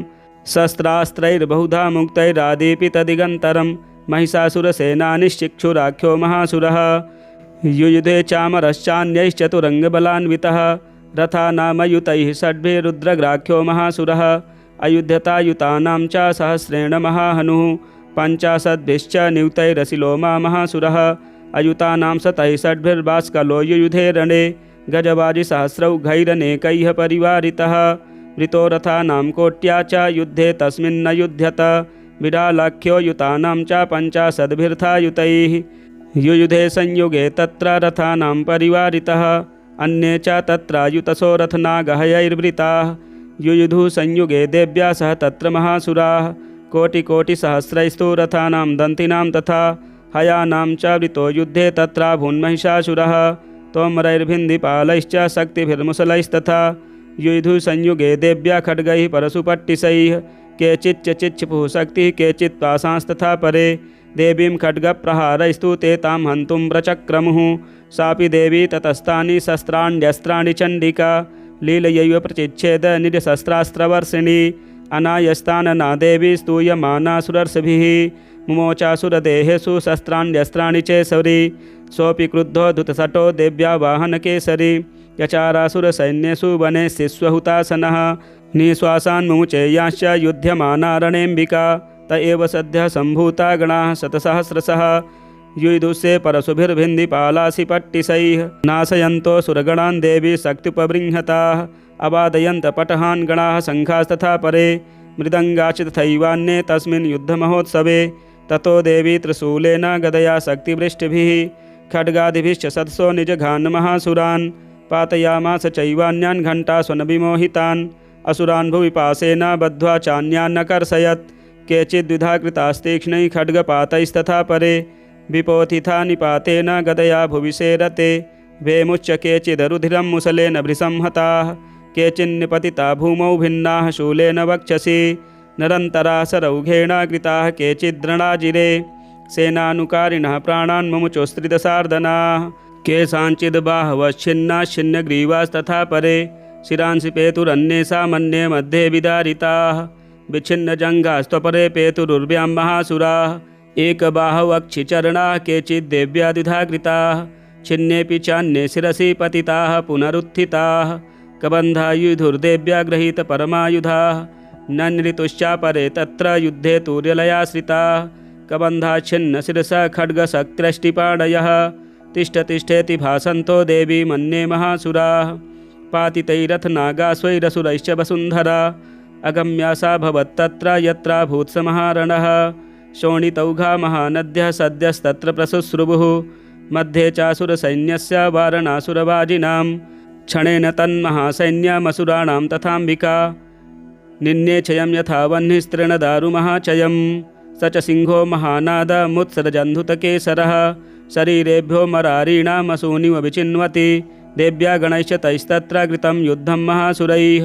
शस्त्रास्त्रैर्बहुधा मुक्तैरादीपितदिगन्तरं महिषासुरसेनानिश्चिक्षुराख्यो महासुरः युयुधे चामरश्चान्यैश्चतुरङ्गबलान्वितः रथानामयुतैः षड्भिरुद्रग्राख्यो महासुरः अयुध्यतायुतानां च सहस्रेण महाहनुः पञ्चाशद्भिश्च नियुतैरसिलोमा महासुरः अयुतानां शतैः षड्भिर्बाष्कलो युयुधे रणे गजबाजिसहस्रौघैरनेकैः परिवारितः वृतो रथानां कोट्या च युद्धे तस्मिन्नयुध्यत विडालाख्यो युतानां च पञ्चाशद्भिर्थायुतैः युयुधे संयुगे तत्र रथानां परिवारितः अन्ये च तत्रायुतसो रथनागहयैर्वृताः युयुधुः संयुगे देव्या सह तत्र महासुराः कोटिकोटिसहस्रैस्तु रथानां दन्तिनां तथा हयानां च वृतो युद्धे तत्राभून्महिषासुरः तोमरैर्भिन्दिपालैश्च शक्तिभिर्मुसलैस्तथा युयुधुः संयुगे देव्या खड्गैः परशुपट्टिशैः केचिच्च चिक्षुपुः शक्तिः केचित् पाशांस्तथा परे देवीं खड्गप्रहारैस्तु ते तां हन्तुं प्रचक्रमुः। सापि देवी ततस्तानि शस्त्राण्यस्त्राणि चण्डिका लीलयैव प्रचिच्छेद निजशस्त्रास्त्रवर्षिणी। अनायस्तानना देवी स्तूयमानासुरर्षभिः मुमोचासुरदेहेषु शस्त्राण्यस्त्राणि चेशरी। सोऽपि क्रुद्धो धृतशठो देव्या वाहनकेसरी यचारासुरसैन्येषु वने शिश्वहुतासनः निःश्वासान् मुमुचेयांश्च युध्यमानारणेऽम्बिका। त एव सद्यः सम्भूता गणाः शतसहस्रशः युयुधुषे परशुभिर्भिन्दिपालासिपट्टिशैः नाशयन्तो सुरगणान् देवी शक्त्युपबृंहताः अबाधयन्त पटहान् गणाः शङ्खास्तथा परे मृदङ्गाश्च तथैवान्ये तस्मिन् युद्धमहोत्सवे। ततो देवी त्रिशूलेन गदया शक्तिवृष्टिभिः खड्गादिभिश्च सदसो निजघान्महासुरान् पातयामास चैवान्यान् घण्टास्वनविमोहितान् असुरान् भुविपाशेन बद्ध्वा चान्यान् अकर्षयत्। केचिद्विधा कृतास्तीक्ष्णैः खड्गपातैस्तथा परे विपोथिता निपातेन गदया भुविशेरते वेमुच्च केचिदरुधिरं मुसलेन भृशंहताः केचिन्निपतिता भूमौ भिन्नाः शूलेन वक्षसि नरन्तरा सरौघेण कृताः केचिद्रणाजिरे सेनानुकारिणः प्राणान् मुमुचुस्त्रिदशार्दनाः केषाञ्चिद् बाहवश्छिन्नाश्छिन्नग्रीवास्तथा परे शिरांसि पेतुरन्येषामन्ये मध्ये विदारिताः विच्छिन्नजङ्घास्त्वपरे पेतुरुर्व्यां महासुराः एकबाहवक्षिचरणाः केचिद्देव्या द्विधा कृताः छिन्नेऽपि चान्ये शिरसि पतिताः पुनरुत्थिताः कबन्धायुधुर्देव्या गृहीतपरमायुधाः ननृतुश्चापरे तत्र युद्धे तूर्यलयाश्रिताः कबन्धाच्छिन्नशिरसः खड्गशक्त्रष्टिपाणयः तिष्ठ तिष्ठेति भासन्तो देवी मन्ये महासुराः पातितैरथनागास्वैरसुरैश्च वसुन्धरा अगम्या सा भवत्तत्र यत्राभूत्समहारणः शोणितौघा महानद्यः सद्यस्तत्र प्रसुश्रुवुः मध्ये चासुरसैन्यस्य वारणासुरवाजिनां क्षणेन तन्महासैन्यमसुराणां तथाम्बिका निन्येच्छयं यथा वह्निस्तृणदारुमहाचयं स च सिंहो महानादमुत्सरजन्धुतकेसरः शरीरेभ्यो मरारीणामसूनिव विचिन्वति देव्या गणैश्च तैस्तत्र कृतं युद्धं महासुरैः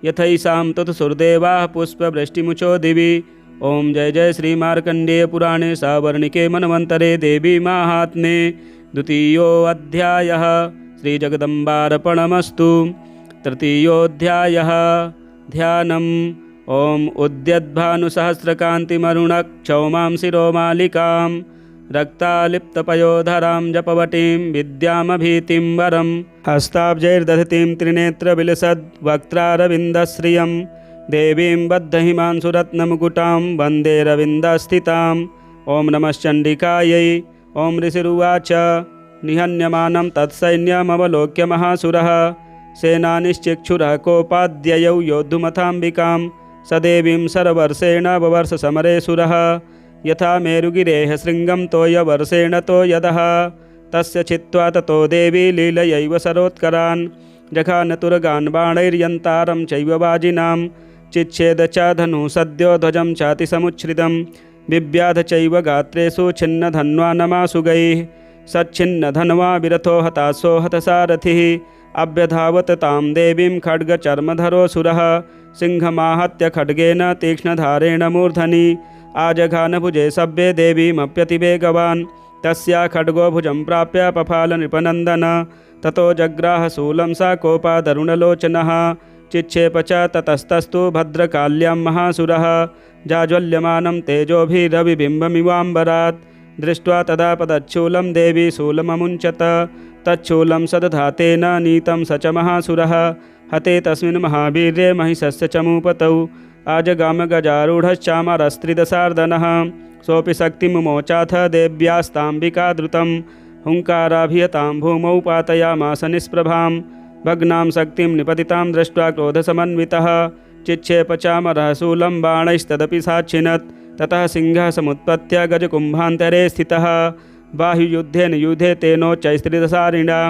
यथैषां तुतुसुरदेवाः पुष्पवृष्टिमुचो दिवि। ओम जय जय श्री मार्कण्डेय पुराणे सावर्णिके मनवन्तरे देवी माहात्म्ये द्वितीयोऽध्यायः श्री जगदम्बार्पणमस्तु। तृतीयोऽध्यायः ध्यानम्। ओम उद्यद्भानुसहस्रकान्तिमरुणक्षौमां शिरोमालिकां रक्तालिप्तपयोधरां जपवटीं विद्यामभीतिं वरं हस्ताब्जैर्दधतीं त्रिनेत्रविलसद्वक्त्रारविन्दश्रियं देवीं बद्धहिमांशुरत्नमुकुटां वन्दे रविन्दस्थिताम्। ओम नमश्चण्डिकायै। ओम ऋषिरुवाच निहन्यमानं तत्सैन्यमवलोक्य महासुरः सेनानिश्चिक्षुरः कोपाद्ययौ योद्धुमथाम्बिकां स देवीं सरवर्षेण ववर्ष समरे सुरः यथा मेरुगिरेः शृङ्गं तोयवर्षेण तोयदः तस्य छित्त्वा ततो देवी लीलयैव सरोत्करान् जघानतुरगान् बाणैर्यन्तारं चैव वाजिनां चिच्छेद च धनुः सद्यो ध्वजं चातिसमुच्छ्रितं बिभ्याध चैव गात्रेषु छिन्नधन्वा नमासुगैः सच्छिन्नधन्वा विरथो हताशो हतसारथिः अभ्यधावत तां देवीं खड्गचर्मधरोऽसुरः सिंहमाहत्य खड्गेन तीक्ष्णधारेण मूर्धनि आजघानभुजे सभ्ये देवीमप्यतिवेगवान् तस्या खड्गो भुजं प्राप्य पफालनृपनन्दन ततो जग्राह शूलं सा कोपादरुणलोचनः चिक्षेप च ततस्तस्तु भद्रकाल्यां महासुरः जाज्वल्यमानं तेजोभिरविबिम्बमिवाम्बरात् दृष्ट्वा तदा पदच्छूलं देवी शूलममुञ्चत तच्छूलं सदधातेन नीतं स च महासुरः हते तस्मिन् महावीर्ये महिषस्य चमूपतौ आजगामगजारूढश्चामरस्त्रिदशार्दनः सोऽपि शक्तिमुमोचाथ देव्यास्ताम्बिका द्रुतं हुङ्काराभियतां भूमौ पातयामास निष्प्रभां भग्नां शक्तिं निपतितां दृष्ट्वा क्रोधसमन्वितः चिक्षेप चामरः शूलं बाणैस्तदपि साक्षिणत् ततः सिंहः समुत्पत्य गजकुम्भान्तरे स्थितः बाहुयुद्धेन युधे तेनोच्चैस्त्रिदशारिणा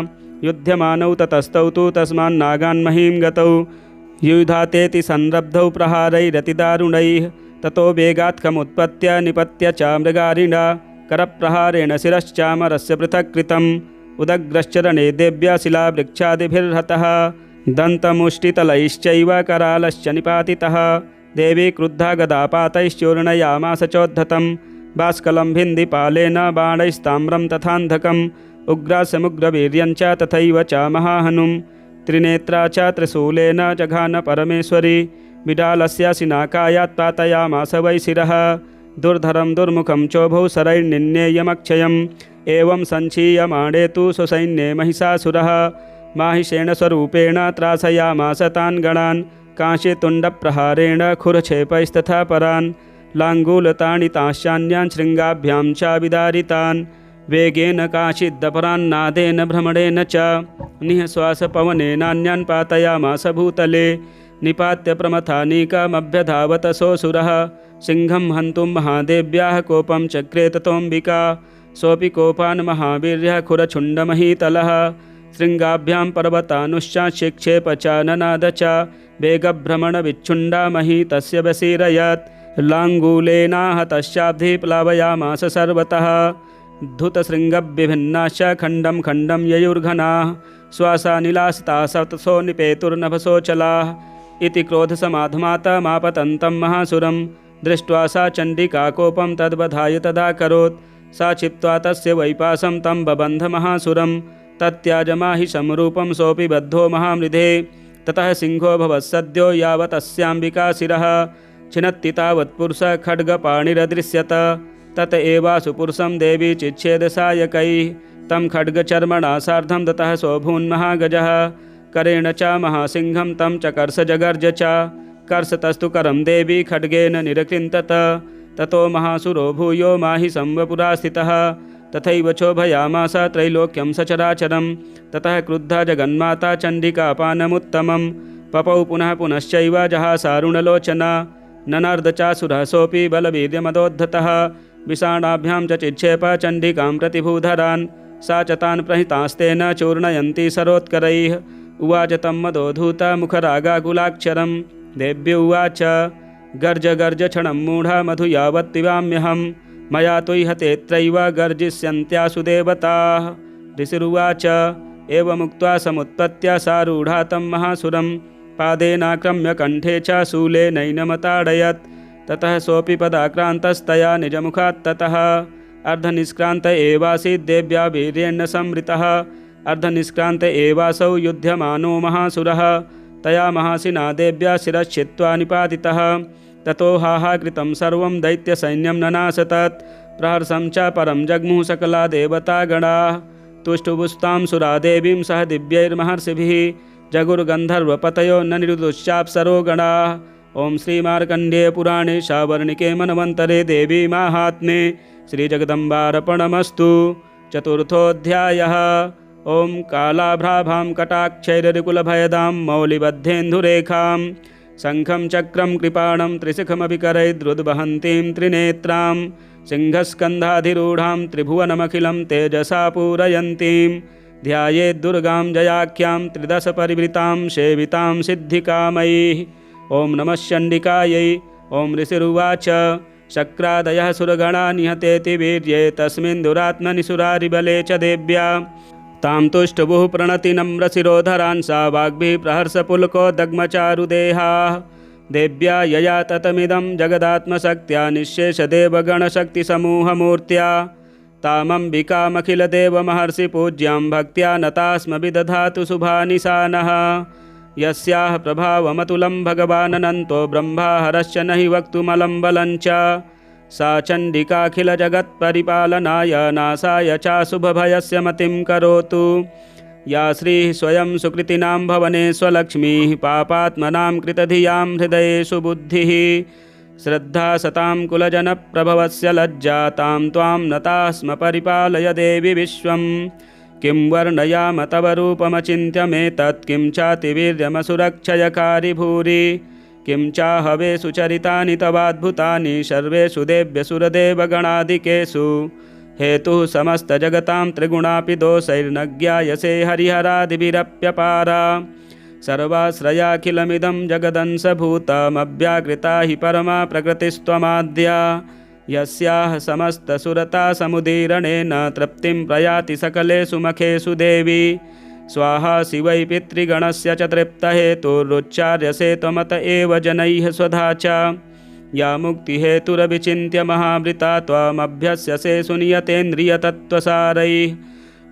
युध्यमानौ ततस्तौ तु तस्मान्नागान्महीं गतौ युधातेति संरब्धौ प्रहारैरतिदारुणैः ततो वेगात्खमुत्पत्य निपत्य च मृगारिणा करप्रहारेण शिरश्चामरस्य पृथक् कृतम् उदग्रश्चरणे देव्या शिलावृक्षादिभिर्हतः दन्तमुष्टितलैश्चैव करालश्च निपातितः देवी क्रुद्धा गदापातैश्चूर्णयामास चोद्धतं बाष्कलं भिन्दिपालेन बाणैस्ताम्रं तथान्धकम् उग्रासमुग्रवीर्यञ्च तथैव च महाहनुं त्रिनेत्रा च त्रिशूलेन जघान परमेश्वरी बिडालस्य सिनाकायात् पातयामास वै शिरः दुर्धरं दुर्मुखं चोभौ शरैर्निन्नेयमक्षयम् एवं सञ्चीयमाणे तु स्वसैन्ये महिषासुरः माहिषेण स्वरूपेण त्रासयामास तान् गणान् काशीतुण्डप्रहारेण खुरक्षेपैस्तथा परान् लाङ्गूलताडिताश्चान्यान् शृङ्गाभ्यां च विदारितान् वेगेन काचिदपरान्नादेन भ्रमणेन च निःश्वासपवनेनान्यान् पातयामास भूतले निपात्य प्रमथानीकमभ्यधावत सोऽसुरः सिंहं हन्तुं महादेव्याः कोपं चक्रे ततोऽम्बिका सोऽपि कोपान् महावीर्यः खुरछुण्डमहीतलः शृङ्गाभ्यां पर्वतानुश्चाक्षिक्षेप च ननाद च वेगभ्रमणविच्छुण्डा मही तस्य व्यसीरयत् लाङ्गूलेनाहतश्चाब्धि प्लावयामास सर्वतः धुतशृङ्गविभिन्नाश्च खण्डं खण्डं ययुर्घनाः श्वासानिलासिताः सप्तसो निपेतुर्नभसोऽचलाः इति क्रोधसमाधमातमापतन्तं महासुरं दृष्ट्वा सा चण्डिका कोपं तद्वधाय तदाकरोत् सा क्षिप्त्वा तस्य वैपासं तं बबन्ध महासुरं तत्याजमाहिषं रूपं सोऽपि बद्धो महामृधे ततः सिंहो भवत्सद्यो यावतस्याम्बिका शिरः छिनत्ति तावत्पुरुषः खड्गपाणिरदृश्यत तत एवासु पुरुषं देवी चिच्छेदसायकैः तं खड्गचर्मणा सार्धं दतः सोऽभून्महागजः करेण च महासिंहं तं चकर्ष जगर्ज च कर्षतस्तु करं देवी खड्गेन निरकृन्तत ततो महासुरो भूयो माहिषं वपुरा स्थितः तथैव क्षोभयामास त्रैलोक्यं सचराचरं ततः क्रुद्धा जगन्माता चण्डिकापानमुत्तमं पपौ पुनः पुनश्चैव जहासारुणलोचना ननार्द चासुरः सोऽपि बलवीर्यमदोद्धतः विषाणाभ्यां च चिक्षेप चण्डिकां प्रतिभूधरान् सा च तान् प्रहितास्तेन चूर्णयन्ती सरोत्करैः उवाच तं मदोधूत मुखरागाकुलाक्षरं देव्य उवाच गर्ज गर्ज क्षणं मूढा मधु यावत् पिबाम्यहं मया तुह्यतेऽत्रैव गर्जिष्यन्त्यासु देवताः ऋषिरुवाच एवमुक्त्वा समुत्पत्य सारूढा तं महासुरं पादेनाक्रम्य कण्ठे च शूलेनैनमताडयत् ततः सोऽपि पदाक्रान्तस्तया निजमुखात् ततः अर्धनिष्क्रान्त एवासीत् देव्या वीर्येण संवृतः अर्धनिष्क्रान्त एवासौ युध्यमानो महासुरः तया महासिना देव्या शिरश्छित्त्वा निपातितः ततो हाहाकृतं सर्वं दैत्यसैन्यं ननाशतत् प्रहर्षं च परं जग्मुः सकला देवतागणाः तुष्टुबुस्तां सुरा देवीं सह दिव्यैर्महर्षिभिः जगुर्गन्धर्वपतयो न निरुदुश्चाप्सरो गणाः। ओं श्रीमार्कण्डेय पुराणे शावर्णिके मनवन्तरे देवी माहात्म्ये श्रीजगदम्बार्पणमस्तु। चतुर्थोऽध्यायः। ओं कालाभ्राभां कटाक्षैररिकुलभयदां मौलिबद्धेन्दुरेखां शङ्खं चक्रं कृपाणं त्रिशिखमभिकरैर्द्रुद्वहन्तीं त्रिनेत्रां सिंहस्कन्धाधिरूढां त्रिभुवनमखिलं तेजसा पूरयन्तीं ध्यायेद्दुर्गां जयाख्यां त्रिदशपरिवृतां सेवितां सिद्धिकामैः। ओं नमः चण्डिकायै। ओं ऋषिरुवाच शक्रादयः सुरगणा निहतेति वीर्ये तस्मिन् दुरात्मनि सुरारिबले च देव्या तां तुष्टुभुः प्रणति नम्रशिरोधरान् सा वाग्भिः प्रहर्षपुलको दग्मचारुदेहाः। देव्या यया ततमिदं जगदात्मशक्त्या निःशेषदेवगणशक्तिसमूहमूर्त्या तामम्बिकामखिलदेवमहर्षिपूज्यां भक्त्या नतास्म विदधातु शुभानिशानः। यस्याः प्रभावमतुलं भगवानन्तो ब्रह्मा हरश्च न हि वक्तुमलं बलं च सा चण्डिकाखिलजगत्परिपालनाय नाशाय चाशुभभयस्य मतिं करोतु। या श्रीः स्वयं सुकृतिनां भवने स्वलक्ष्मीः पापात्मनां कृतधियां हृदयेषु बुद्धिः श्रद्धा सतां कुलजनप्रभवस्य लज्जा तां त्वां नतास्म परिपालय देवि विश्वं। किं वर्णयाम तव रूपमचिन्त्यमेतत् किं चातिवीर्यमसुरक्षयकारि भूरि किं चाहवेषु चरितानि तवाद्भुतानि सर्वेषु देव्यसुरदेवगणादिकेषु हेतुः समस्तजगतां त्रिगुणापि दोषैर्न ज्ञायसे हरिहरादिभिरप्यपारा। सर्वाश्रयाखिलमिदं जगदंशभूतमव्याकृता हि परमा प्रकृतिस्त्वमाद्या यस्याः समस्तसुरता समुदीरणेन तृप्तिं प्रयाति सकलेषु मखेषु देवी। स्वाहा शिवै पितृगणस्य च तृप्तहेतुरुच्चार्यसे त्वमत एव जनैः स्वधा च या मुक्तिहेतुरविचिन्त्य महावृता त्वामभ्यस्यसे सुनियतेन्द्रियतत्त्वसारैः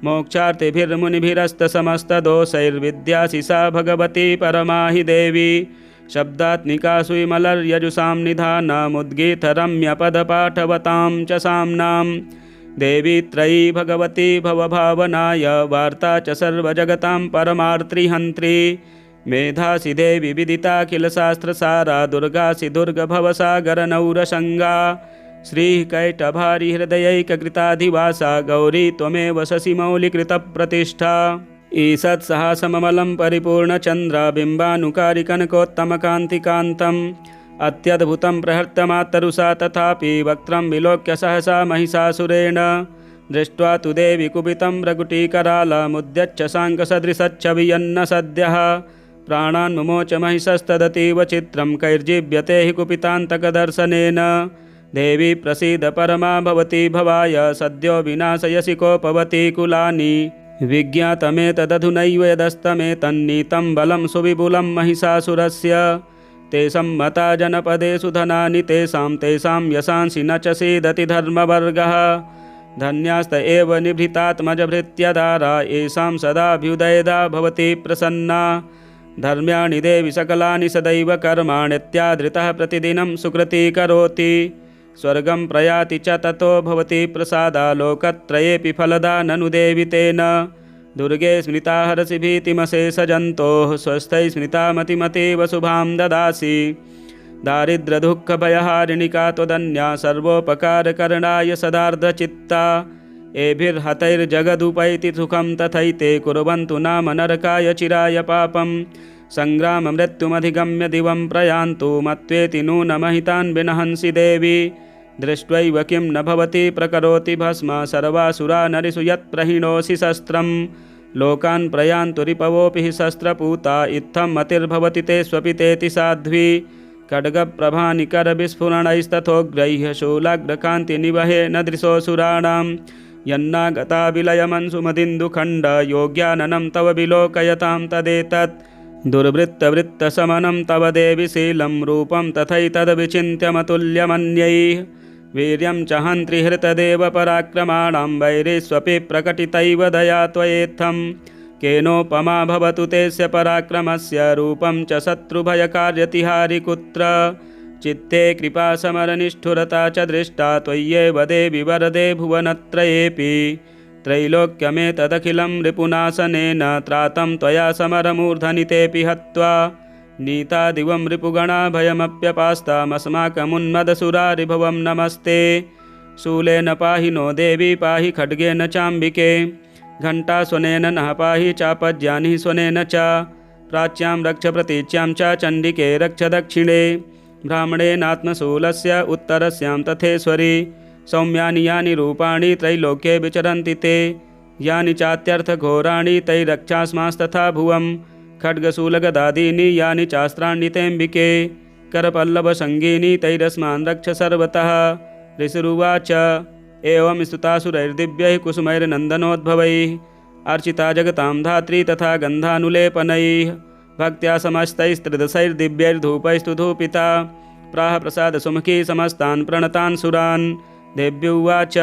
मोक्षार्थिभिर्मुनिभिरस्तसमस्तदोषैर्विद्यासि सा भगवती परमा हि देवी शब्दात्मिका सुविमलर्यजुषां निधानामुद्गीतरम्यपदपाठवतां च साम्नां देवी त्रयी भगवती भवभावनाय वार्ता च सर्वजगतां परमार्त्रिहन्त्री मेधासि देवी विदिताखिलशास्त्रसारा दुर्गासि दुर्गभवसागरनौरसङ्गा श्रीकैटभारिहृदयैककृताधिवासा गौरी त्वमेव शशिमौलिकृतप्रतिष्ठा ईषत्सहासममलं परिपूर्णचन्द्रबिम्बानुकारिकनकोत्तमकान्तिकान्तम् अत्यद्भुतं प्रहर्तमातरुषा तथापि वक्त्रं विलोक्य सहसा महिषासुरेण दृष्ट्वा तु देवी कुपितं मृगुटीकरालमुद्यच्च शाङ्कसदृशच्छवियन्न सद्यः प्राणान् मुमोच महिषस्तदतीव चित्रं कैर्जीव्यते हि कुपितान्तकदर्शनेन देवी प्रसीद परमा भवती भवाय सद्यो विनाशयसि कोपवती कुलानि विज्ञातमेतदधुनैव यदस्तमेतन्नीतं बलं सुविपुलं महिषासुरस्य ते सम्मता जनपदेषु धनानि तेषां यशांसि न च सीदति धर्मवर्गः धन्यास्त एव निभृतात्मजभृत्यदारा येषां सदाभ्युदयदा भवति प्रसन्ना धर्म्याणि देवि सकलानि सदैव कर्माण्यत्यादृतः प्रतिदिनं सुकृती करोति स्वर्गं प्रयाति च ततो भवति प्रसादा लोकत्रयेऽपि फलदा ननु देवि तेन दुर्गे स्मृता हरसि भीतिमशेषजन्तोः स्वस्थैः स्मृता मतिमतीव शुभां ददासि दारिद्र्यदुःखभयहारिणिका त्वदन्या सर्वोपकारकरणाय सदार्धचित्ता एभिर्हतैर्जगदुपैति सुखं तथैते कुर्वन्तु नाम नरकाय चिराय पापं सङ्ग्राममृत्युमधिगम्य दिवं प्रयान्तु मत्वेति नूनमहितान् विनहंसि देवी दृष्ट्वैव किं न भवति प्रकरोति भस्म सर्वासुरा नरिषु यत्प्रहिणोषि शस्त्रं लोकान् प्रयान्तु रिपवोऽपि हि शस्त्रपूता इत्थं मतिर्भवति ते स्वपितेति साध्वी खड्गप्रभानिकरविस्फुरणैस्तथोग्रैः शूलाग्रकान्तिनिवहे न दृशोऽसुराणां यन्नागता विलयमंसुमदिन्दुखण्ड योग्याननं तव विलोकयतां तदेतत् दुर्वृत्तवृत्तशमनं तव देवि शीलं रूपं तथैतद्विचिन्त्यमतुल्यमन्यैः वीर्यं च हन्त्रि हृतदेव पराक्रमाणां वैरिष्वपि प्रकटितैव दया त्वयेत्थं केनोपमा भवतु तेस्य पराक्रमस्य रूपं च शत्रुभयकार्यतिहारि कुत्र चित्ते कृपा समरनिष्ठुरता च दृष्टा त्वय्येव देवि वरदे भुवनत्रयेऽपि त्रैलोक्यमेतदखिलं रिपुनाशनेन त्रातं त्वया समरमूर्धनितेऽपि हत्वा नीता दिवं रिपुगणा भयमप्यपास्तामस्माकमुन्मदसुरारिभवं नमस्ते शूलेन पाहि नो देवी पाहि खड्गेन चाम्बिके घण्टास्वनेन नः पाहि चापज्यानि स्वनेन च प्राच्यां रक्ष प्रतीच्यां च चण्डिके रक्ष दक्षिणे ब्राह्मणेनात्मशूलस्य उत्तरस्यां तथेश्वरि सौम्यानि यानि रूपाणि त्रैलोक्ये विचरन्ति ते यानि चात्यर्थघोराणि तैरक्षास्मास्तथा भुवं खड्गशूलगदादीनि यानि चास्त्राणि तेऽम्बिके करपल्लवसङ्गीनि तैरस्मान् रक्ष सर्वतः ऋषिरुवाच एवं स्तुतासुरैर्दिव्यैः कुसुमैर्नन्दनोद्भवैः अर्चिता जगतां धात्री तथा गन्धानुलेपनैः भक्त्या समस्तैस्त्रिदशैर्दिव्यैर्धूपैस्तु धूपिता प्राह प्रसादसुमुखी समस्तान् प्रणतान् सुरान् देव्युवाच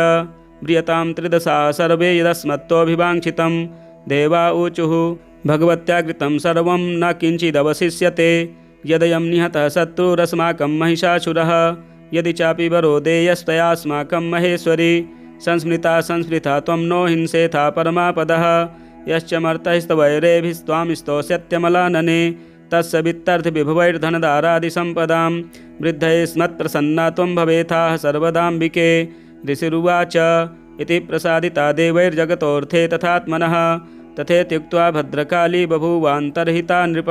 म्रियतां त्रिदशा सर्वे यदस्मत्तोऽभिवाञ्छितं देवा ऊचुः भगवत्या कृतं सर्वं न किञ्चिदवशिष्यते यदयं निहतः शत्रुरस्माकं महिषासुरः यदि चापि वरो देयस्तयास्माकं महेश्वरी संस्मृता त्वं नो हिंसेथा परमापदः यश्च मर्तैस्तवैरेभिस्त्वां स्तोष्यत्यमलानने तस्य वित्तर्थविभवैर्धनदारादिसम्पदां वृद्धैस्मत्प्रसन्ना त्वं भवेथाः सर्वदाम्बिके ऋषिरुवाच इति प्रसादिता देवैर्जगतोऽर्थे तथात्मनः तथेत्युक्त्वा भद्रकाली बभूवान्तर्हिता नृप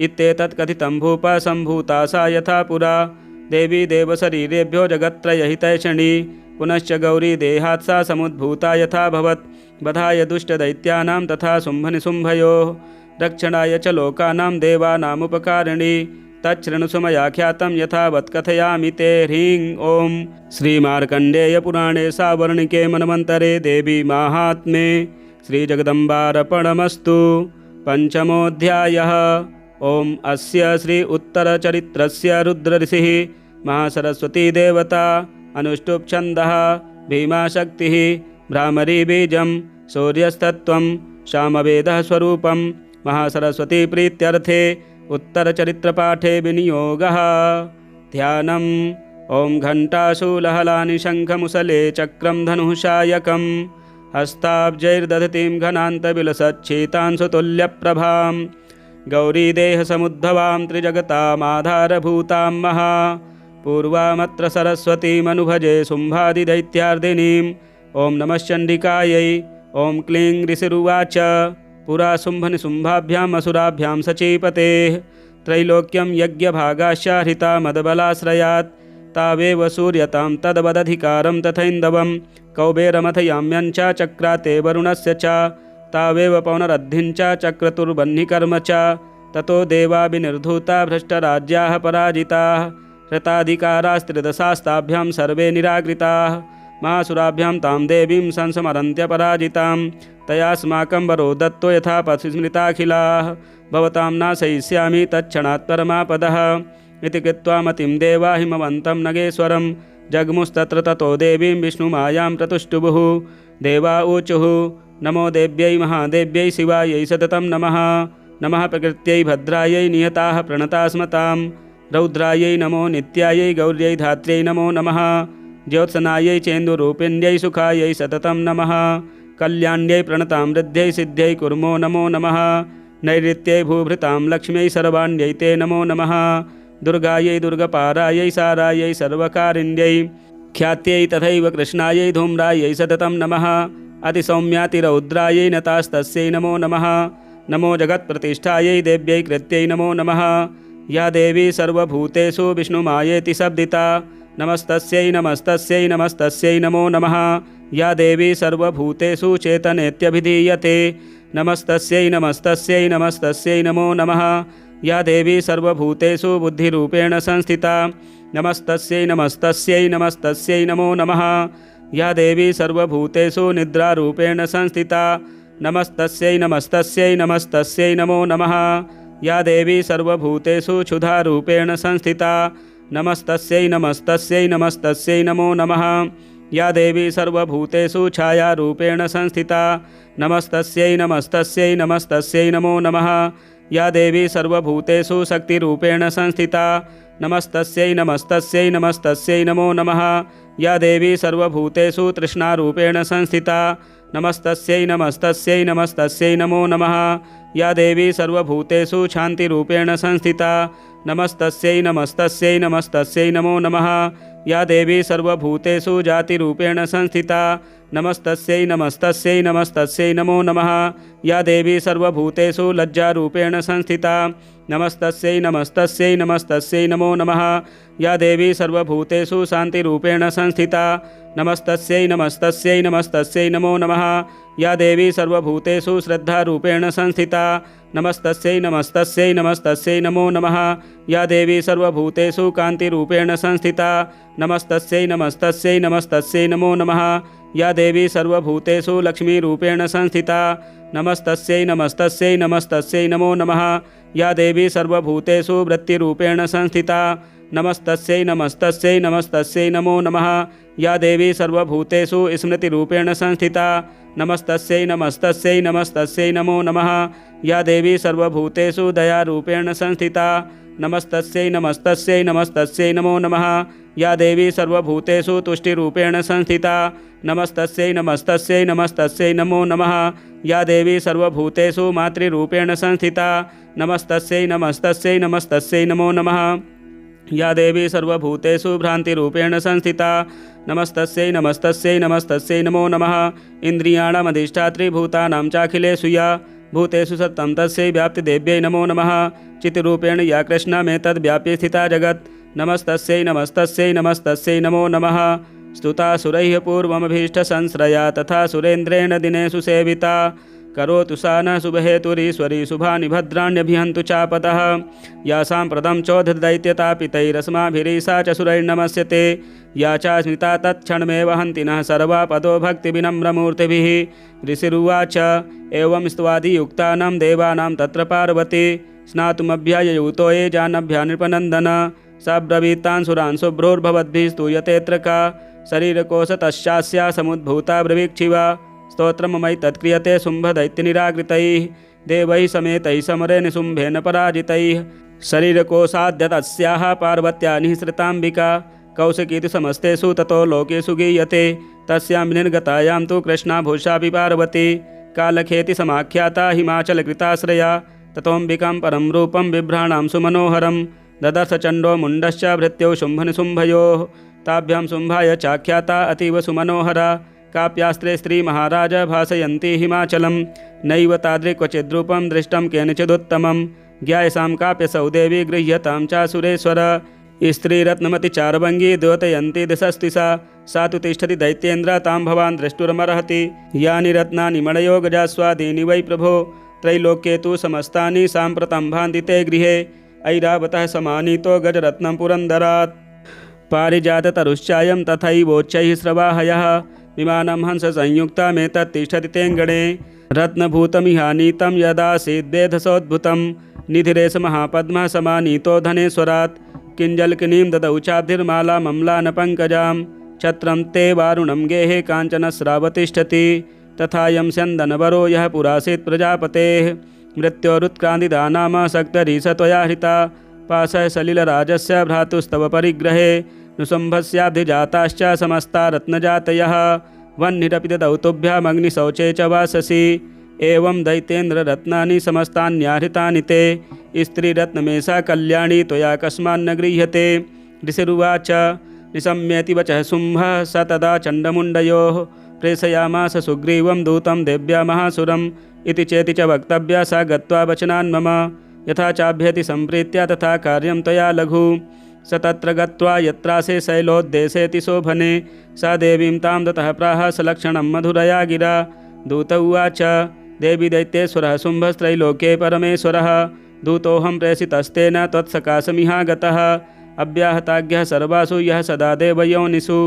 इत्येतत् कथितं भूप सम्भूता सा यथा पुरा देवी देवशरीरेभ्यो जगत्त्रयहितैषणी पुनश्च गौरी देहात् सा समुद्भूता यथाभवत् बधाय दुष्टदैत्यानां तथा शुम्भनिशुम्भयोः रक्षणाय च लोकानां देवानामुपकारिणी तच्छृणुषु मया ख्यातं यथावत् कथयामि ते ह्रीं ॐ श्रीमार्कण्डेयपुराणे सावर्णिके मन्वन्तरे देवी माहात्म्ये श्रीजगदम्बार्पणमस्तु। पंचमोऽध्यायः। ॐ अस्य श्री उत्तरचरित्रस्य रुद्रऋषिः महासरस्वती देवता अनुष्टुप् छन्दः भीमाशक्तिः भ्रामरी बीजं सूर्यस्तत्त्वं सामवेदः स्वरूपं महासरस्वती प्रीत्यर्थे उत्तरचरित्रपाठे विनियोगः। ध्यानम् ॐ घण्टाशूलहलानि शङ्खमुसले चक्रं धनुः सायकं हस्ताब्जैर्दधतीं घनान्तविलसच्छीतांशुतुल्यप्रभां गौरीदेहसमुद्भवां त्रिजगतामाधारभूतां महा पूर्वामत्र सरस्वतीमनुभजे शुम्भादिदैत्यार्दिनीं। ॐ नमः चण्डिकायै। ॐ क्लीं ऋषिरुवाच पुरा शुम्भनिशुम्भाभ्याम् असुराभ्यां सचीपतेः त्रैलोक्यं यज्ञभागाश्चाहृता मदबलाश्रयात् तावेव सूर्यतां तद्वदधिकारं तथैन्दवं कौबेरमथयाम्यञ्च चक्राते वरुणस्य च तावेव पौनरद्धिं च चक्रतुर्बह्निकर्म च ततो देवा विनिर्धूता भ्रष्टराज्याः पराजिताः ह्रताधिकारास्त्रिदशास्ताभ्यां सर्वे निराकृताः महासुराभ्यां तां देवीं संस्मरन्त्यपराजितां तयास्माकं वरो दत्तो यथा पथस्मृताखिलाः भवतां नाशयिष्यामि तत्क्षणात् परमापदः इति कृत्वा मतिं देवा हिमवन्तं नगेश्वरं जग्मुस्तत्र ततो देवीं विष्णुमायां प्रतुष्टुभुः। देवा ऊचुः नमो देव्यै महादेव्यै शिवायै सततं नमः। नमः प्रकृत्यै भद्रायै नियताः प्रणता स्मतां रौद्रायै नमो नित्यायै गौर्यै धात्र्यै नमो नमः। ज्योत्सनायै चेन्दुरूपिण्यै सुखायै सततं नमः। कल्याण्यै प्रणतां वृद्ध्यै सिद्ध्यै कुर्मो नमो नमः। नैऋत्यै भूभृतां लक्ष्म्यै सर्वाण्यै ते नमो नमः। दुर्गायै दुर्गपारायै सारायै सर्वकारिण्यै ख्यात्यै तथैव कृष्णायै धूम्रायै सततं नमः। अतिसौम्यातिरौद्रायै नतास्तस्यै नमो नमः। नमो जगत्प्रतिष्ठायै देव्यै कृत्यै नमो नमः। या देवी सर्वभूतेषु विष्णुमायेति शब्दिता नमस्तस्यै नमस्तस्यै नमस्तस्यै नमो नमः। या देवी सर्वभूतेषु चेतनेत्यभिधीयते नमस्तस्यै नमस्तस्यै नमस्तस्यै नमो नमः। या देवी सर्वभूतेषु बुद्धिरूपेण संस्थिता नमस्तस्यै नमस्तस्यै नमस्तस्यै नमो नमः। या देवी सर्वभूतेषु निद्रारूपेण संस्थिता नमस्तस्यै नमस्तस्यै नमस्तस्यै नमो नमः। या देवी सर्वभूतेषु क्षुधारूपेण संस्थिता नमस्तस्यै नमस्तस्यै नमस्तस्यै नमो नमः। या देवी सर्वभूतेषु छायारूपेण संस्थिता नमस्तस्यै नमस्तस्यै नमस्तस्यै नमो नमः। या देवी सर्वभूतेषु शक्तिरूपेण संस्थिता नमस्तस्यै नमस्तस्यै नमस्तस्यै नमो नमः। या देवी सर्वभूतेषु तृष्णारूपेण संस्थिता नमस्तस्यै नमस्तस्यै नमस्तस्यै नमो नमः। या देवी सर्वभूतेषु शान्तिरूपेण संस्थिता नमस्तस्यै नमस्तस्यै नमस्तस्यै नमो नमः। या देवी सर्वभूतेषु जातिरूपेण संस्थिता नमस्तस्यै नमस्तस्यै नमस्तस्यै नमो नमः। या देवी सर्वभूतेषु लज्जारूपेण संस्थिता नमस्तस्यै नमस्तस्यै नमस्तस्यै नमो नमः। या देवी सर्वभूतेषु शान्तिरूपेण संस्थिता नमस्तस्यै नमस्तस्यै नमस्तस्यै नमो नमः। या देवी सर्वभूतेषु श्रद्धारूपेण संस्थिता नमस्तस्यै नमस्तस्यै नमस्तस्यै नमो नमः। या देवी सर्वभूतेषु कान्तिरूपेण संस्थिता नमस्तस्यै नमस्तस्यै नमस्तस्यै नमो नमः। या देवी सर्वभूतेषु लक्ष्मीरूपेण संस्थिता नमस्तस्यै नमस्तस्यै नमस्तस्यै नमो नमः। या देवी सर्वभूतेषु वृत्तिरूपेण संस्थिता नमस्तस्यै नमस्तस्यै नमस्तस्यै नमो नमः। या देवी सर्वभूतेषु स्मृतिरूपेण संस्थिता नमस्तस्यै नमस्तस्यै नमस्तस्यै नमो नमः। या देवी सर्वभूतेषु दयारूपेण संस्थिता नमस्तस्यै नमस्तस्यै नमस्तस्यै नमो नमः। या देवी सर्वभूतेषु तुष्टिरूपेण संस्थिता नमस्तस्यै नमस्तस्यै नमस्तस्यै नमो नमः। या देवी सर्वभूतेषु मातृरूपेण संस्थिता नमस्तस्यै नमस्तस्यै नमस्तस्यै नमो नमः। या देवी सर्वभूतेषु भ्रान्तिरूपेण संस्थिता नमस्तस्यै नमस्तस्यै नमस्तस्यै नमो नमः। इन्द्रियाणामधिष्ठात्री भूतानां चाखिलेषु या भूतेषु सत्तं तस्यै व्याप्तिदेव्यै नमो नमः। चित्रूपेण या कृष्णमेतद्व्याप्य स्थिता जगत् नमस्तस्यै नमस्तस्यै नमस्तस्यै नमो नमः। स्तुता सुरैः पूर्वमभीष्टसंश्रया तथा सुरेन्द्रेण दिनेषु सेविता करोतु सा न शुभहेतुरीश्वरी शुभानि भद्राण्यभिहन्तु चापतः। या साम्प्रतं चोद्धदैत्यतापितैरस्माभिरीसा च सुरैर्नमस्यते या च स्मृता तत्क्षणमेव हन्ति नः सर्वा पदो भक्तिविनम्रमूर्तिभिः। ऋषिरुवाच एवं स्तवादियुक्तानां देवानां तत्र पार्वती स्नातुमभ्याययुतो ये जानभ्या नृपनन्दन स ब्रवीतान् सुरान् शुभ्रोर्भवद्भिः स्तूयतेऽत्र का शरीरकोशतश्चास्या समुद्भूता ब्रवीक्षिवा स्तोत्रमयि तत्क्रियते शुम्भदैत्यनिराकृतैः देवैः समेतैः समरे निशुम्भेन पराजितैः शरीरकोशाद्य तस्याः पार्वत्या निःसृताम्बिका कौशिकीति समस्तेषु ततो लोकेषु गीयते तस्यां निर्गतायां तु कृष्णाभूषापि पार्वती कालखेति समाख्याता हिमाचलकृताश्रया ततोऽम्बिकां परं रूपं बिभ्राणां सुमनोहरं ददर्श चण्डो मुण्डश्च भृत्यौ शुम्भनिशुम्भयोः ताभ्यां शुम्भाय चाख्याता अतीव सुमनोहरा काप्यास्त्रे स्त्रीमहाराज भासयन्ती हिमाचलं नैव तादृक् क्वचिद्रूपं दृष्टं केनचिदुत्तमं ज्ञायसां काप्यसौ देवी गृह्यतां चासुरेश्वर स्त्रीरत्नमति चार्वङ्गी द्योतयन्ती दिशस्तिसा सा तु तिष्ठति दैत्येन्द्र तां भवान् द्रष्टुरमर्हति यानि रत्नानि मणयो गजास्वादीनि वै प्रभो त्रैलोक्ये तु समस्तानि साम्प्रतं भान्ति ते गृहे ऐरावतः समानीतो गजरत्नं पुरन्दरात् पारिजाततरुश्चायं तथैवोच्चैः स्रवाहयः विमानं हंससंयुक्तमेतत् तिष्ठति तेऽङ्गणे रत्नभूतमिहानीतं यदासीद्वेधसोद्भुतं निधिरेश महापद्मः समानीतो धनेश्वरात् किञ्जल्किनीं ददौ चाब्धिर्मालामम्लानपङ्कजां छत्रं ते वारुणं गेहे काञ्चनस्रावतिष्ठति तथायं स्यन्दनवरो यः पुरासीत् प्रजापतेः मृत्योरुत्क्रान्तिदानामसक्तरीश त्वया हृता पाशः सलिलराजस्य भ्रातुस्तव परिग्रहे नृशंभस्याब्धिजाताश्च समस्ता रत्नजातयः वह्निरपि ददौ तुभ्यामग्निशौचे च वाससि एवं दैतेन्द्ररत्नानि समस्तान्याहृतानि ते स्त्रीरत्नमेषा कल्याणी त्वया कस्मान्न गृह्यते ऋषिरुवाच निशम्येति वचः शुम्भः स तदा चण्डमुण्डयोः प्रेषयामास सुग्रीवं दूतं देव्या महासुरम् इति चेति च वक्तव्या सा गत्वा वचनान् मम यथा चाभ्यति सम्प्रीत्या तथा कार्यं त्वया लघु स तत्र गत्वा यत्रासे शैलोद्देशेति शोभने सा देवीं तां दतः प्राह सलक्षणं मधुरया गिरा दूत उवाच देवी दैत्येश्वरः शुम्भस्त्रैलोक्ये परमेश्वरः दूतोऽहं प्रेषितस्तेन त्वत्सकाशमिहागतः अव्याहताज्ञः सर्वासु यः सदा देवयोनिषु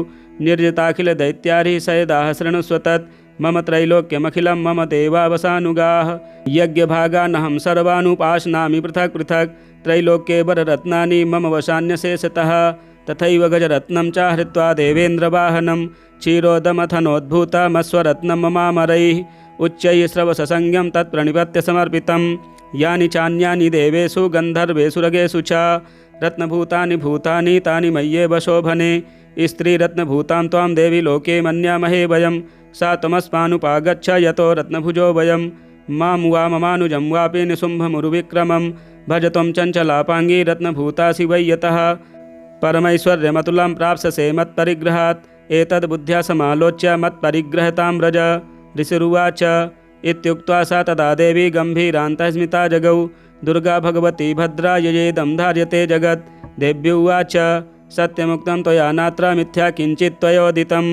निर्जिताखिलदैत्यारिः स यदाह शृणुष्व तत् मम त्रैलोक्यमखिलं मम देवावसानुगाः यज्ञभागानहं सर्वानुपाश्नामि पृथक् पृथक् त्रैलोक्ये वररत्नानि मम वशान्यशेषतः तथैव गजरत्नं च हृत्वा देवेन्द्रवाहनं क्षीरोदमथनोद्भूतमस्वरत्नं ममामरैः उच्चैः श्रवससंज्ञं तत्प्रणिपत्य समर्पितं यानि चान्यानि देवेषु गन्धर्वेषु रगेषु च रत्नभूतानि भूतानि तानि मय्येव शोभने स्त्रीरत्नभूतां त्वां देवी लोके मन्यामहे वयं सा त्वमस्मानुपागच्छ यतो रत्नभुजो वयं मां वा ममानुजं वापि निशुम्भमुरुविक्रमं भज त्वं चञ्चलापाङ्गी रत्नभूतासि वै यतः परमैश्वर्यमतुलं प्राप्स्यसे मत्परिग्रहात् एतद्बुद्ध्या समालोच्य मत्परिग्रहतां व्रज ऋषिरुवाच इत्युक्त्वा सा तदा देवी गम्भीरान्तः स्मिता जगौ दुर्गा भगवती भद्रा ययेदं धार्यते जगत् देव्युवाच सत्यमुक्तं त्वया नात्र मिथ्या किञ्चित् त्वयोदितं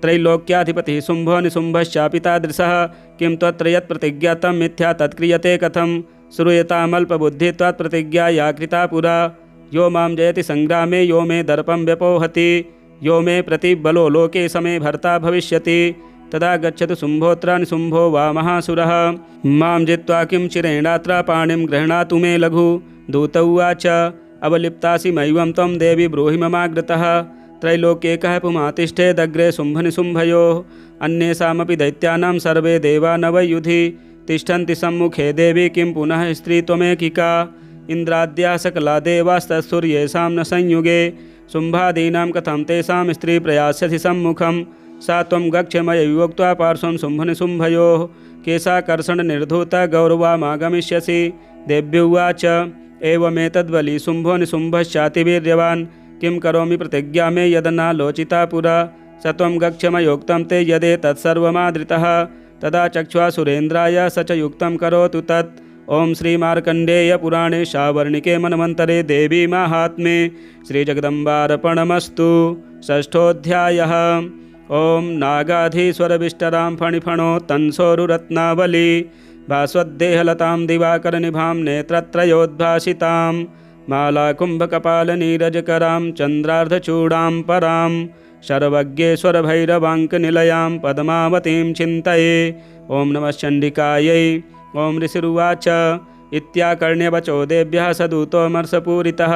त्रैलोक्याधिपतिः शुम्भो निशुम्भश्चापि तादृशः किं त्वत्र यत्प्रतिज्ञातं मिथ्या तत्क्रियते कथं श्रूयतामल्पबुद्धिः त्वत्प्रतिज्ञा या कृता पुरा यो मां जयति संग्रामे यो मे दर्पं व्यपोहति यो मे प्रतिबलो लोके समे भर्ता भविष्यति तदा गच्छतु शुम्भोऽत्र निशुम्भो वा महासुरः मां जित्वा किं चिरेणात्र पाणिं गृह्णातु मे लघु दूत उवाच अवलिप्तासि मैवं त्वं देवी ब्रूहि ममाग्रतः त्रैलोक्ये कः पुमातिष्ठेदग्रे शुम्भनिशुम्भयोः अन्येषामपि दैत्यानां सर्वे देवा न वै युधि तिष्ठन्ति सम्मुखे देवी किं पुनः स्त्री त्वमेकिका इन्द्राद्या सकला देवास्तत्सूर्येषां न संयुगे शुम्भादीनां कथं तेषां स्त्री प्रयास्यति सम्मुखं सा त्वं गच्छ मयैवोक्त्वा पार्श्वं शुम्भनिशुम्भयोः केशाकर्षणनिर्धूत गौरवामागमिष्यसि देव्युवाच एवमेतद्बली शुम्भो निशुम्भश्चातिवीर्यवान् किं करोमि प्रतिज्ञा मे यदनालोचिता पुरा स त्वं गच्छ मयोक्तं ते यदेतत्सर्वमादृतः तदा चक्ष्वा सुरेन्द्राय स च युक्तं करोतु तत् ओं श्रीमार्कण्डेय पुराणे शावर्णिके मन्वन्तरे देवी माहात्म्ये श्रीजगदम्बार्पणमस्तु। षष्ठोऽध्यायः। ओं नागाधीश्वरविष्टरां फणिफणो तन्सोरुरत्नावली भास्वद्देहलतां दिवाकरनिभां नेत्रत्रयोद्भासितां मालाकुम्भकपालनीरजकरां चन्द्रार्धचूडां परां सर्वज्ञेश्वरभैरवाङ्कनिलयां पद्मावतीं चिन्तये। ओं नमः चण्डिकायै। ओं ऋषिरुवाच इत्याकर्ण्यवचो देव्यः स दूतोऽमर्षपूरितः